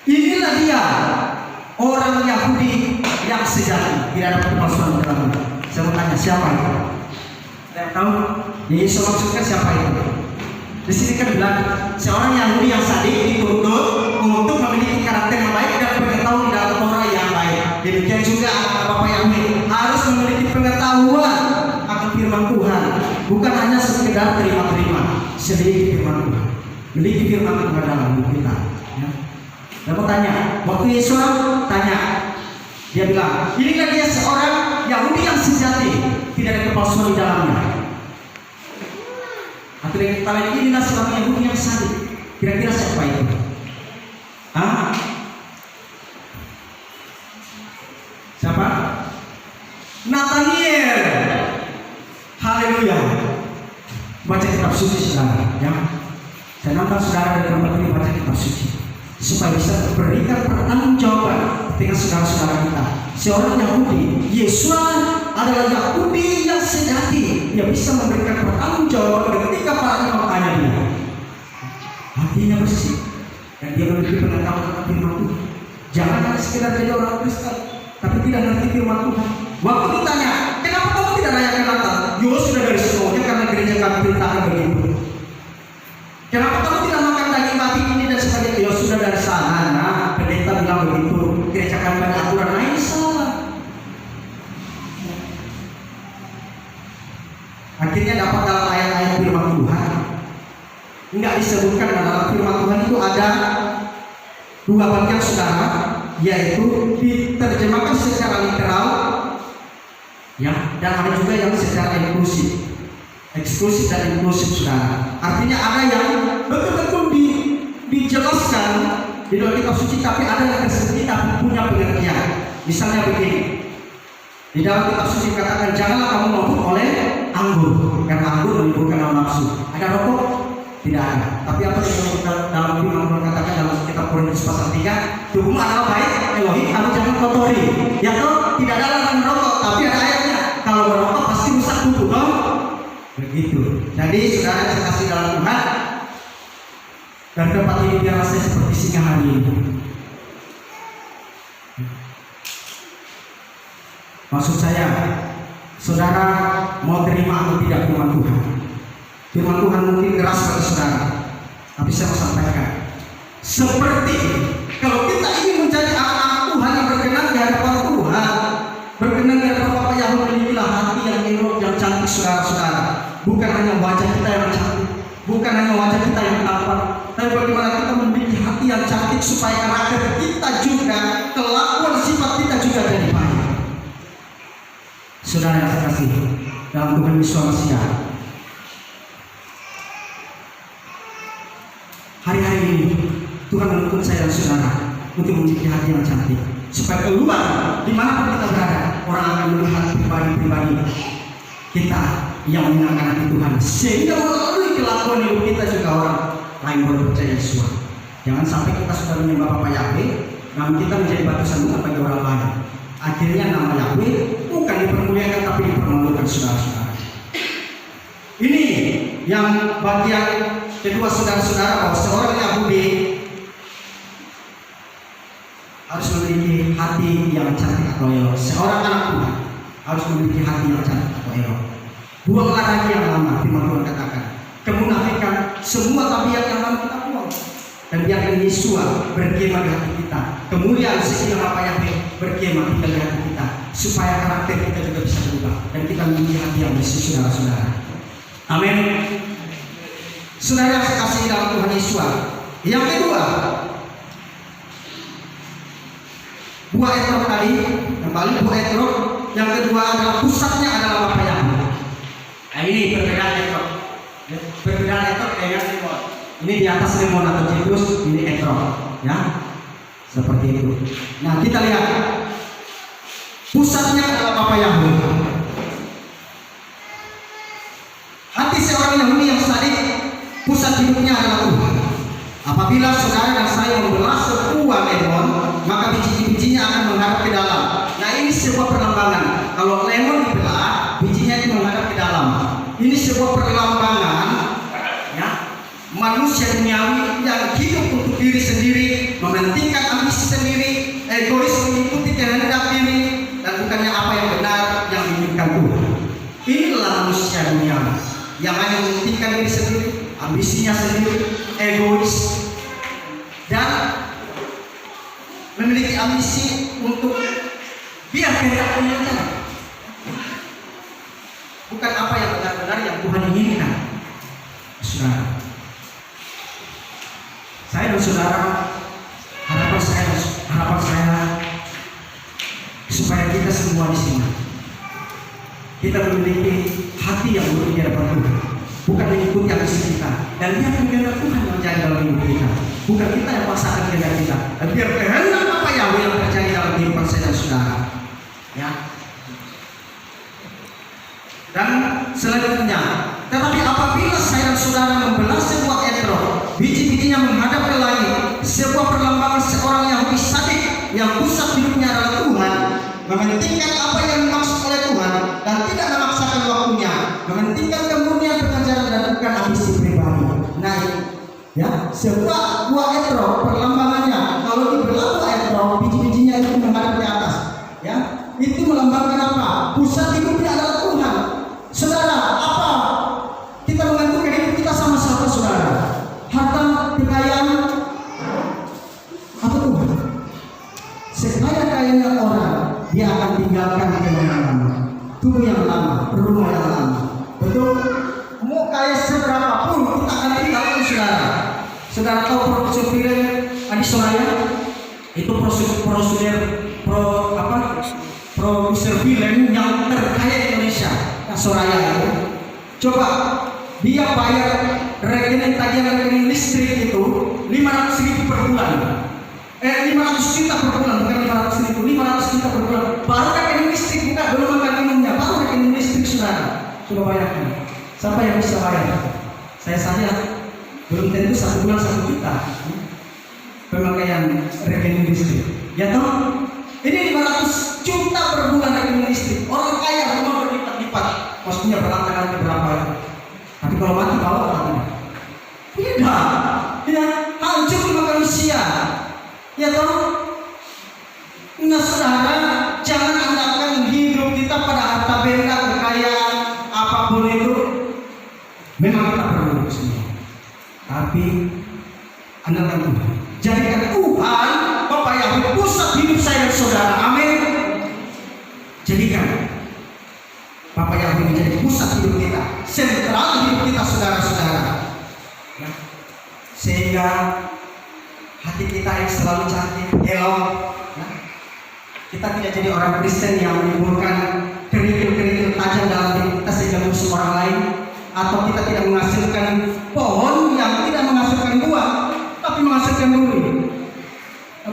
inilah dia orang Yahudi yang sejati, tidak ada kepalsuan di dalamnya. Saya mau tanya, siapa itu? Saya tahu Yesus maksudnya siapa itu? Di sini kan bilang seorang Yahudi yang sadik dituntut untuk memiliki karakter yang baik dan pengetahuan dalam Torah yang baik. Demikian juga anak Bapak Yahweh harus memiliki pengetahuan akan firman Tuhan, bukan hanya sekedar terima-terima, selidiki firman Tuhan, memiliki firman Tuhan dalam hidup kita. Ya. Dan mau tanya, waktu Yesus tanya, dia bilang, inilah dia seorang Yahudi yang sejati, tidak ada kepalsuan di dalamnya. Atau yang kita lihat, inilah seorang Yahudi yang sadik. Kira-kira siapa itu? Hah? Siapa? Nathaniel. Haleluya. Baca kitab suci, saudara, ya. Saya nonton saudara dari tempat ini baca kitab suci, supaya bisa berikan pertanggungjawaban dengan saudara-saudara kita. Seorang Yahudi, Yesus adalah Yahudi yang sejati. Dia bisa memberikan pertanggungjawaban ketika para imam tanya dia. Hatinya bersih dan dia memiliki pengetahuan tentang firman Tuhan. Jangan hanya sekedar jadi orang Kristen tapi tidak mengerti firman Tuhan. Waktu ditanya, kenapa kamu tidak rayakan Natal? Yo, sudah dari semuanya karena gereja kami perintahkan begitu. Kenapa kamu tidak makan daging babi ini dan sebagainya? Yo, sudah dari sana. Nah, pendeta bilang begitu. Gereja kami ada aturan lain, salah. Akhirnya dapat dalam ayat-ayat firman Tuhan, enggak disebutkan dalam firman Tuhan itu ada dua bagian, saudara, yaitu diterjemahkan secara literal, ya, dan ada juga yang secara inklusif, eksklusif dan inklusif, saudara. Artinya ada yang betul-betul dijelaskan di dalam kitab suci, tapi ada yang tersembunyi tapi punya pengertian. Misalnya begini, di dalam kitab suci katakan, janganlah kamu mabuk oleh anggur, karena anggur menimbulkan hawa nafsu. Ada rokok? Tidak ada. Tapi apa yang dalam firman Tuhan katakan dalam kitab Korintus pasal 3, tubuhmu adalah baik Elohim, kamu jangan kotori. Ya toh, tidak ada larangan merokok, tapi ada ayatnya. Kalau merokok pasti rusak tubuh, toh. Begitu. Jadi saudara yang saya kasih dalam Tuhan, dan tempat ini biar saya seperti singa hari ini. Maksud saya, saudara mau terima atau tidak firman Tuhan? Firman Tuhan mungkin keras bagi saudara, tapi saya mau sampaikan, seperti kalau kita ingin menjadi anak Tuhan yang berkenan di hadapan Tuhan, berkenan di hadapan Bapa Yahweh, milikilah hati yang elok, yang cantik, saudara-saudara. Bukan hanya wajah kita yang cantik, bukan hanya wajah kita yang tampan, tapi bagaimana kita memiliki hati yang cantik supaya karakter kita juga, kelakuan sifat kita juga jadi baik. Saudara yang saya kasih dalam Tuhan Yesus Mesias, hari-hari ini Tuhan menuntut saya dan saudara untuk memiliki hati yang cantik, supaya keluar dimanapun kita berada, orang akan melihat pribadi-pribadi kita yang menyenangkan hati Tuhan, sehingga melalui kelakuan hidup kita juga orang lain boleh percaya Yesus. Jangan sampai kita sudah menyembah Bapa Yahweh, namun kita menjadi batu sandungan bagi orang lain. Akhirnya nama Yahweh bukan dipermuliakan tapi dipermalukan, saudara-saudara. Ini yang bagian kedua, saudara-saudara, bahwa seorang Yahudi harus memiliki hati yang cantik atau elok. Seorang anak Tuhan harus memiliki hati yang cantik atau elok. Buanglah lagi yang lama, firman Tuhan katakan. Kemunafikan, semua tabiat yang lama kita buang, dan biarkan Yesus berkemah di hati kita. Kemuliaan sekian Bapa Yahweh berkemah di hati kita, supaya karakter kita juga bisa berubah dan kita memiliki hati yang bersih, saudara-saudara. Amin. Saudara yang saya kasih dalam Tuhan Yesus. Yang kedua, buah etrog tadi, kembali buah etrog. Yang kedua adalah pusatnya adalah Bapa Yahweh. Nah, ini perbedaan etrog. Perbedaan etrog dengan limon. Ini di atas limon atau citrus, ini etrog, ya, seperti itu. Nah, kita lihat pusatnya adalah Bapa Yahweh. Hati seorang Yahudi yang sadik, pusat hidupnya adalah Tuhan. Apabila saudara dan saya membelah sebuah lemon, maka biji-bijinya akan menghadap ke dalam. Nah, ini sebuah perlambangan. Kalau lemon dibelah, bijinya itu menghadap ke dalam. Ini sebuah perlambangan, ya, manusia duniawi yang hidup untuk diri sendiri, mementingkan ambisi sendiri, egois, mengikuti kehendak diri, dan bukannya apa yang benar yang diinginkan Tuhan. Inilah manusia duniawi yang hanya mementingkan diri sendiri, ambisinya sendiri, egois, dan memiliki ambisi untuk biar kehendaknya saja, bukan apa yang benar-benar yang Tuhan inginkan. Saudara, saya dan saudara, harapan saya supaya kita semua di sini kita memiliki hati yang lurus di hadapan Tuhan, bukan mengikuti ambisi kita, dan biar kehendak Tuhan yang menjadi dalam hidup kita, bukan kita yang paksakan kehendak kita, dan biar kehendak Bapa Yahweh yang terjadi dalam kehidupan saya dan saudara, ya. Dan selanjutnya, tetapi apabila saya dan saudara membelah sebuah etrog, biji-bijinya menghadap ke langit, sebuah perlambangan seorang Yahudi sadik yang pusat hidupnya adalah Tuhan, mementingkan apa yang dimaksud oleh Tuhan dan tidak memaksakan waktunya, mementingkan kemurnian pekerjaan dan bukan ambisi pribadi. Nah, ya, sebuah buah etrog perlambangannya, kalau dibelah buah etrog, biji-bijinya itu menghadap ke atas, ya, itu melambangkan apa? Pusat hidupnya adalah Tuhan. Saudara, apa kita menggantungkan hidup kita sama siapa, saudara? Harta, kekayaan, apa Tuhan? Sekaya-kayanya orang, dia akan tinggalkan rumah yang lama, tubuh yang lama, rumah yang lama. Betul? Mau kaya seberapa pun kita akan tinggalkan, saudara. Saudara tahu produser film Adi Soraya? Itu produser film yang terkaya di Indonesia, Soraya itu. Coba dia bayar tagihan rekening listrik itu 500.000 per bulan. 500 juta per bulan, bukan 500.000, 500 juta per bulan. Baru rekening listrik, bukan, belum makan minumnya, baru rekening listrik, saudara. Coba bayangkan, siapa yang bisa bayar? Saya saja belum tentu 1 bulan 1 juta pemakaian rekening listrik. Ya toh, ini 500 juta per bulan rekening listrik. Orang kaya rumah berlipat-lipat, maksudnya berapa kali berapa kalau mati bawa apa? Tidak. Ya, hancur lima manusia. Ya toh? Nah saudara, jangan andalkan hidup kita pada harta benda, kekayaan, apapun itu. Memang kita perlu semua. Tapi andalkan Tuhan. Jadikan Tuhan Bapak Yahweh pusat hidup saya dan saudara. Amin. Jadikan Bapak Yahweh menjadi pusat hidup kita, sentral hidup kita, saudara-saudara. Ya. Sehingga hati kita yang selalu cantik, elok. Ya. Kita tidak jadi orang Kristen yang menimbulkan kerikil-kerikil tajam dalam diri kita sehingga musuh orang lain, atau kita tidak menghasilkan pohon yang tidak menghasilkan buah, tapi menghasilkan duri.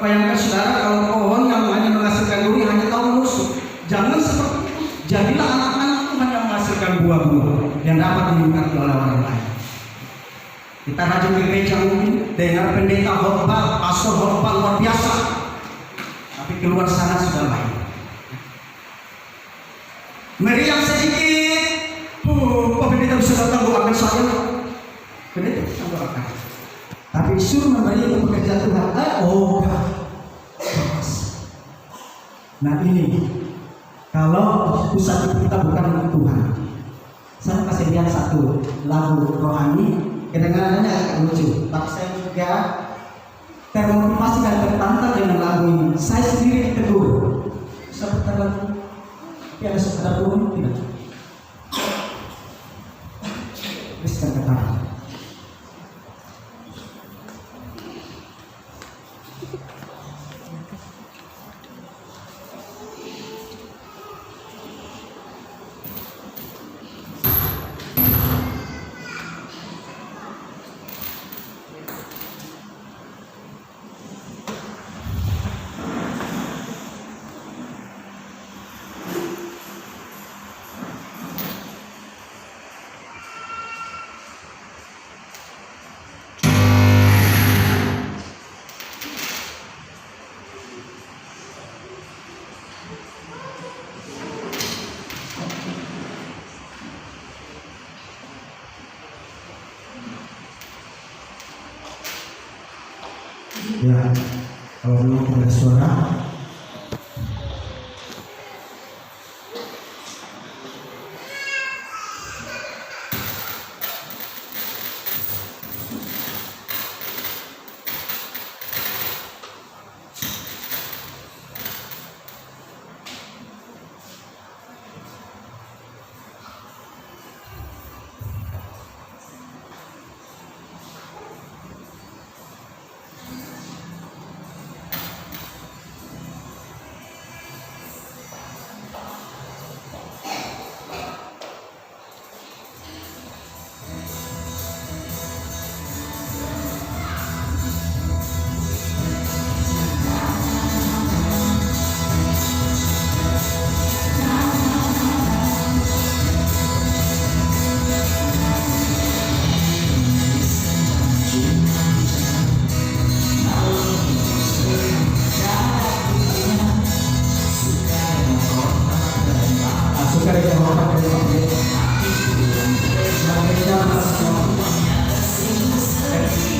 Bayangkan saudara, kalau pohon yang hanya menghasilkan duri hanya tahu musuh. Jangan seperti itu. Jadilah anak-anak Tuhan yang menghasilkan buah-buah yang dapat dinikmati oleh orang lain. Kita rajin ke gereja mungkin, dengar pendeta khotbah, pastor khotbah luar biasa, tapi keluar sana sudah lain. Meriang sedikit, pendeta bisa datang doakan saya. Pendeta bisa doakan. Tapi suruh memberi untuk pekerjaan Tuhan. Nah ini, kalau pusat kita bukan untuk Tuhan. Saya kasih lihat satu lagu rohani, kedengarannya agak lucu, tapi saya juga termotivasi dan tertantang dengan lagu ini. Saya sendiri ditegur. Bisa putar lagu? Tapi ada saudara Tuhan tidak? Kristen katakan. Ya, kalau belum ada suara.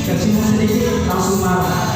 Kecil sedikit langsung marah.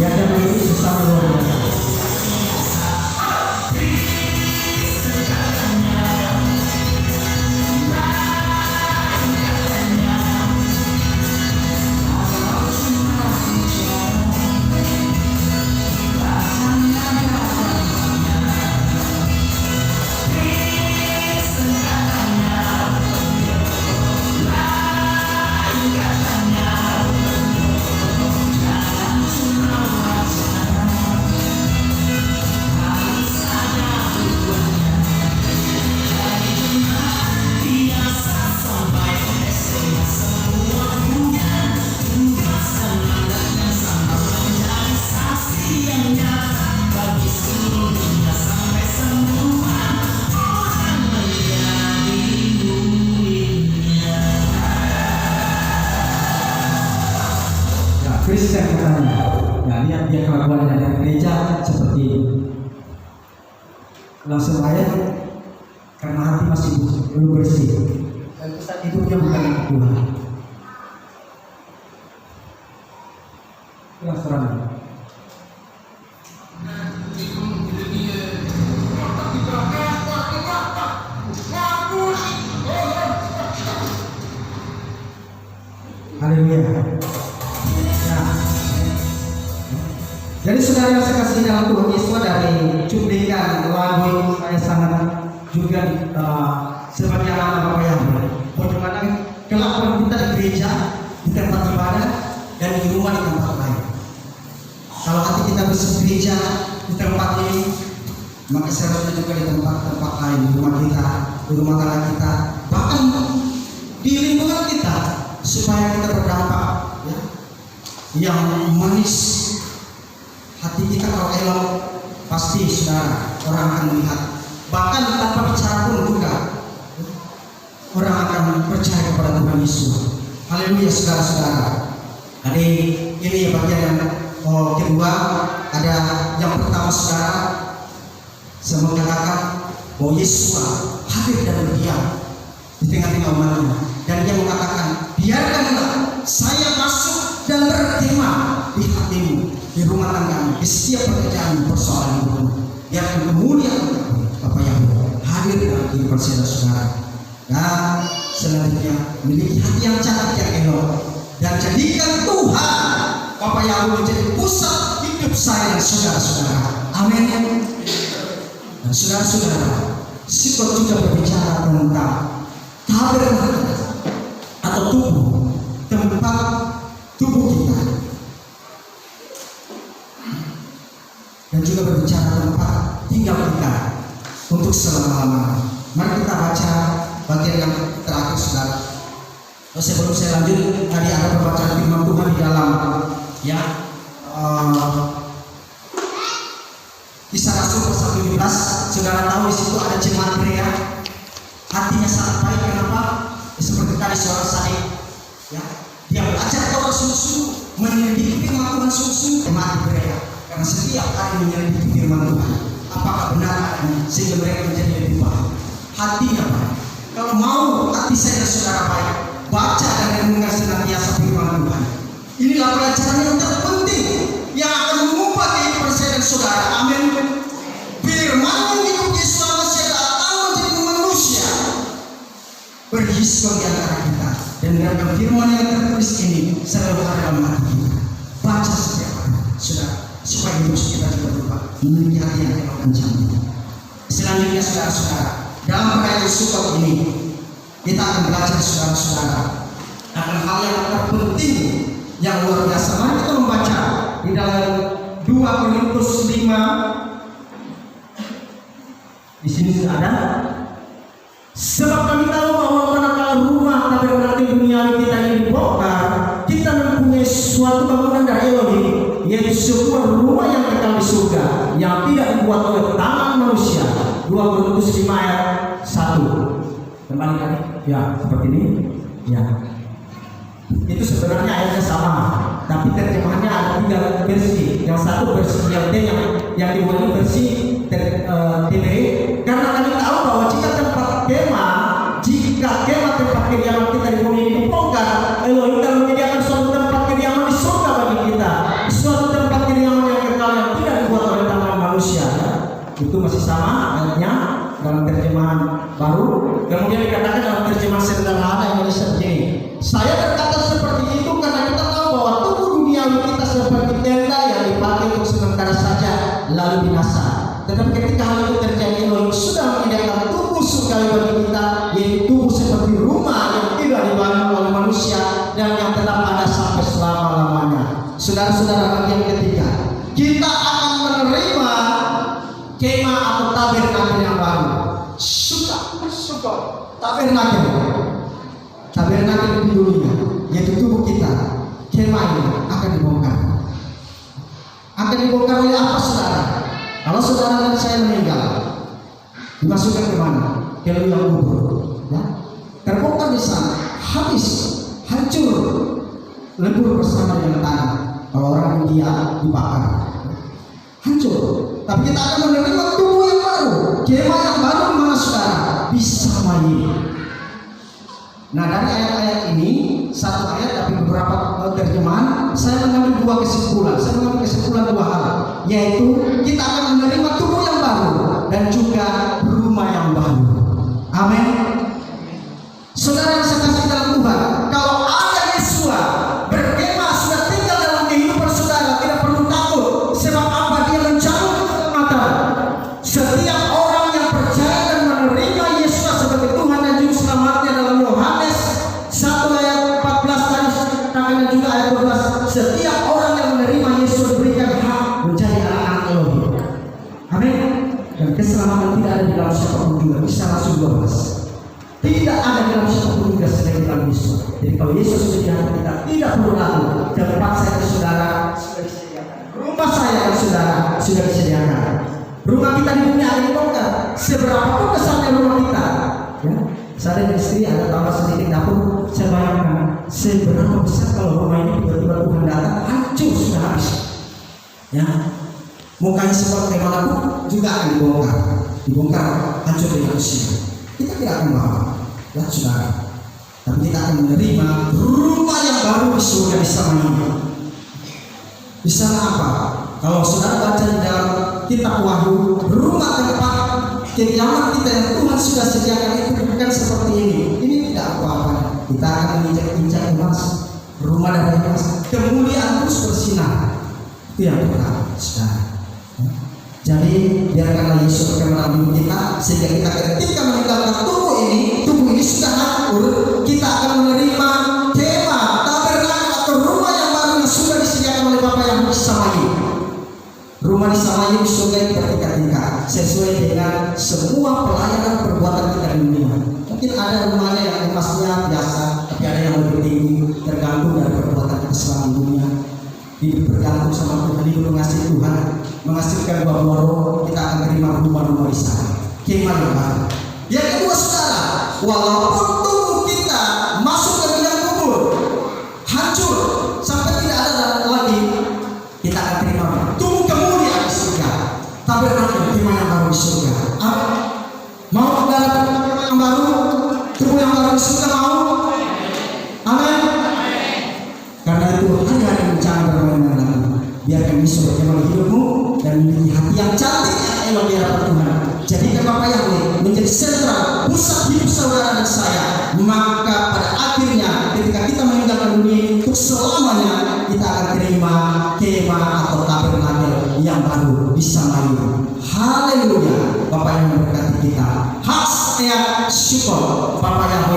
yang kami Yesus sama luar biasa. Kristen katanya, nah lihat dia kelakuan dari gereja seperti ini. Langsung aja karena hati masih belum bersih. Dan pesan hidupnya bukan untuk Tuhan. Itu serang. Haleluya. Jadi saudara yang saya kasih dalam Tuhan Yesus, dari cuplikan lagu ini saya sangat juga sebagai anak Bapak yang bagaimana kelakuan kita di gereja, di tempat ibadah, dan di rumah di tempat lain. Kalau hati kita bersih di gereja di tempat ini, maka seharusnya juga di tempat-tempat lain, di rumah kita, di rumah tangga kita, bahkan di lingkungan kita, supaya kita berdampak ya, yang manis. Hati kita kalau elok, pasti saudara orang akan melihat. Bahkan tanpa bicara pun juga orang akan percaya kepada Tuhan Yesus. Haleluya saudara-saudara. Jadi ini bagian yang kedua. Ada yang pertama saudara, saya mengatakan bahwa Yesus hadir dan berdiam di tengah-tengah umatnya. Dan dia mengatakan, biarkanlah saya masuk dan berkemah di hatimu, di rumah tanggamu, di setiap pekerjaan persoalan hidupmu. Biarkan kemuliaan Bapa yang hadir dalam kehidupan saudara-saudara. Dan selanjutnya memiliki hati yang cantik yang elok, dan jadikan Tuhan Bapa yang menjadi pusat hidup saya dan saudara-saudara. Amin. Dan saudara-saudara, Sikot juga berbicara tentang tabernakel atau tubuh, tempat tubuh kita, dan juga berbicara tempat tinggal kita untuk selama-lamanya. Mari kita baca bagian yang terakhir saudara. Sebelum saya lanjut, tadi ada pembacaan firman Tuhan di dalam ya Kisah Rasul pasal 17. Saudara tahu di situ ada jemaat Berea, hatinya sangat baik. Kenapa? Seperti tadi seorang Said, ya, dia belajar Taurat sungguh-sungguh, menyelidiki firman Tuhan sungguh-sungguh. Jemaat Berea, karena setiap hari menyelidiki firman Tuhan, apakah benar adanya, sehingga mereka menjadi lebih baik. Hatinya baik. Kalau mau hati saya dan saudara baik, baca dan renungkan senantiasa firman Tuhan. Inilah pelajaran yang terpenting yang akan mengubah kehidupan saya dan saudara. Amin. Firman yang hidup Yesus Manusia datang menjadi manusia, berhiskon di antara kita, dan dalam firman yang tertulis ini selalu ada dalam hati kita. Baca setiap hari, saudara, supaya hidup kita juga berubah memiliki hati yang elok dan cantik. Selanjutnya saudara-saudara, dalam perayaan Sukot ini kita akan belajar saudara-saudara akan hal yang terpenting yang luar biasa. Mari kita membaca di dalam 2 Korintus 5. Di sini sudah ada. Sebab kami tahu bahwa manakala rumah tabernakel duniawi kita ini dibongkar, kita mempunyai suatu bangunan dari Elohim, yaitu sebuah rumah yang kekal di surga, yang tidak dibuat oleh tangan manusia. 2 Korintus 5 ayat 1. Kembali kali, ya seperti ini. Ya, itu sebenarnya ayatnya sama, tapi terjemahannya ada 3 versi. Yang satu versi YLT, yang dibuat versi TBE. Karena kami tahu bahwa jika kemah tempat kediaman kita di bumi ini dibongkar, Elohim telah menyediakan suatu tempat kediaman di surga bagi kita, suatu tempat kediaman Itu masih sama ayatnya dalam terjemahan baru. Kemudian dikatakan dalam terjemahan sederhana Indonesia begini, saya berkata seperti itu karena kita tahu bahwa tubuh duniawi kita seperti tenda yang dipakai untuk sementara saja lalu binasa. Tetapi ketika hal itu terjadi, Elohim sudah menyediakan tubuh surgawi bagi kita, yaitu tubuh seperti rumah yang tidak dibangun oleh manusia dan yang tetap ada sampai selama-lamanya. Saudara-saudara, yang ketiga, kita akan menerima kemah atau tabernakel yang baru. Tabernakel di dunia, yaitu tubuh kita. Kemah ini akan dibongkar. Akan dibongkar oleh apa, saudara? Kalau saudara dan saya meninggal, dimasukkan ke mana? Ke liang kubur, ya? Terbongkar di sana, habis, hancur, lebur bersama dengan tanah. Kalau orang India dibakar, hancur. Tapi kita akan menerima tubuh yang baru, kemah yang baru, di mana saudara? Bisa main. Nah, dari ayat-ayat ini, satu ayat tapi beberapa terjemahan, saya mengambil dua kesimpulan. Saya mengambil kesimpulan dua hal, yaitu kita akan menerima tubuh yang baru dan juga rumah yang baru. Amin. Saudara yang saya kasih dalam Tuhan, kalau ada Yesua berkemah sudah tinggal dalam kehidupan saudara, tidak perlu takut. Sebab apa? Dia menjauh keselamatan. Setiap orang yang percaya dan menerima Yesus sebagai Tuhan dan Juru Selamatnya dalam Yohanes 1 ayat 14 tadi dan juga ayat 12, setiap orang yang menerima Yesus diberikan hak menjadi anak-anak Elohim. Amin. Dan keselamatan tidak ada di dalam siapapun juga. Bisa langsung 12. Tidak ada di dalam siapapun juga selain di dalam Yesus. Jadi kalau Yesus sudah di hati kita, tidak perlu lalu. Tempat saya ke saudara sudah disediakan. Rumah saya ke saudara sudah disediakan. Rumah kita di dunia ada dibongkar. Seberapapun besarnya rumah kita, ya. Saya dan istri ada tambah sedikit dapur. Saya bayangkan seberapa besar kalau rumah ini tiba-tiba Tuhan datang hancur sudah habis. Ya, mukanya seperti mana juga akan dibongkar hancur dengan usia. Kita tidak akan bawa, ya saudara. Tapi kita akan menerima rumah yang baru di surga di sana ini. Di sana apa? Kalau saudara baca di dalam kitab Wahyu, rumah tempat kediaman kita yang Tuhan sudah sediakan itu bukan seperti ini. Ini tidak apa-apa. Kita akan menginjak-injak emas, rumah dari emas, kemuliaan terus bersinar. Itu yang pertama, saudara. Jadi biarkanlah Yesus berkenan hidup kita, sehingga kita ketika meninggalkan tubuh ini sudah hancur, kita akan menerima kemah, tabernakel atau rumah yang baru yang sudah disediakan oleh Bapa yang disamai. Rumah disamai di surga itu bertingkat-tingkat sesuai dengan semua pelayanan perbuatan kita di dunia. Mungkin ada rumahnya yang emasnya biasa, tapi ada yang lebih tinggi, tergantung dari perbuatan kita selama dunia. Hidup bergantung sama Tuhan, hidup mengasihi Tuhan, menghasilkan buah-buah roh, kita akan terima rumah-rumah di sana. Kemah yang baru. Yang kedua, saudara, walaupun tubuh kita masuk ke liang kubur, hancur sampai tidak ada lagi, kita akan terima tubuh kemuliaan di surga. Tabernakel kemah yang baru di surga. Mau saudara kemah yang baru, tubuh yang baru di surga, mau? Amin. Karena itu hanya ada jangan bermain lagi. Biarkan Yesus berkenan hidupmu dan memiliki hati yang cantik yang elok di hadapan Tuhan. Jadikan Bapa Yahweh menjadi sentral pusat hidup saudara dan saya. Maka pada akhirnya ketika kita meninggalkan dunia ini untuk selamanya, kita akan terima kemah atau tabernakel yang baru di sana. Haleluya. Bapa yang memberkati kita. Hak saya syukur Bapa Yahweh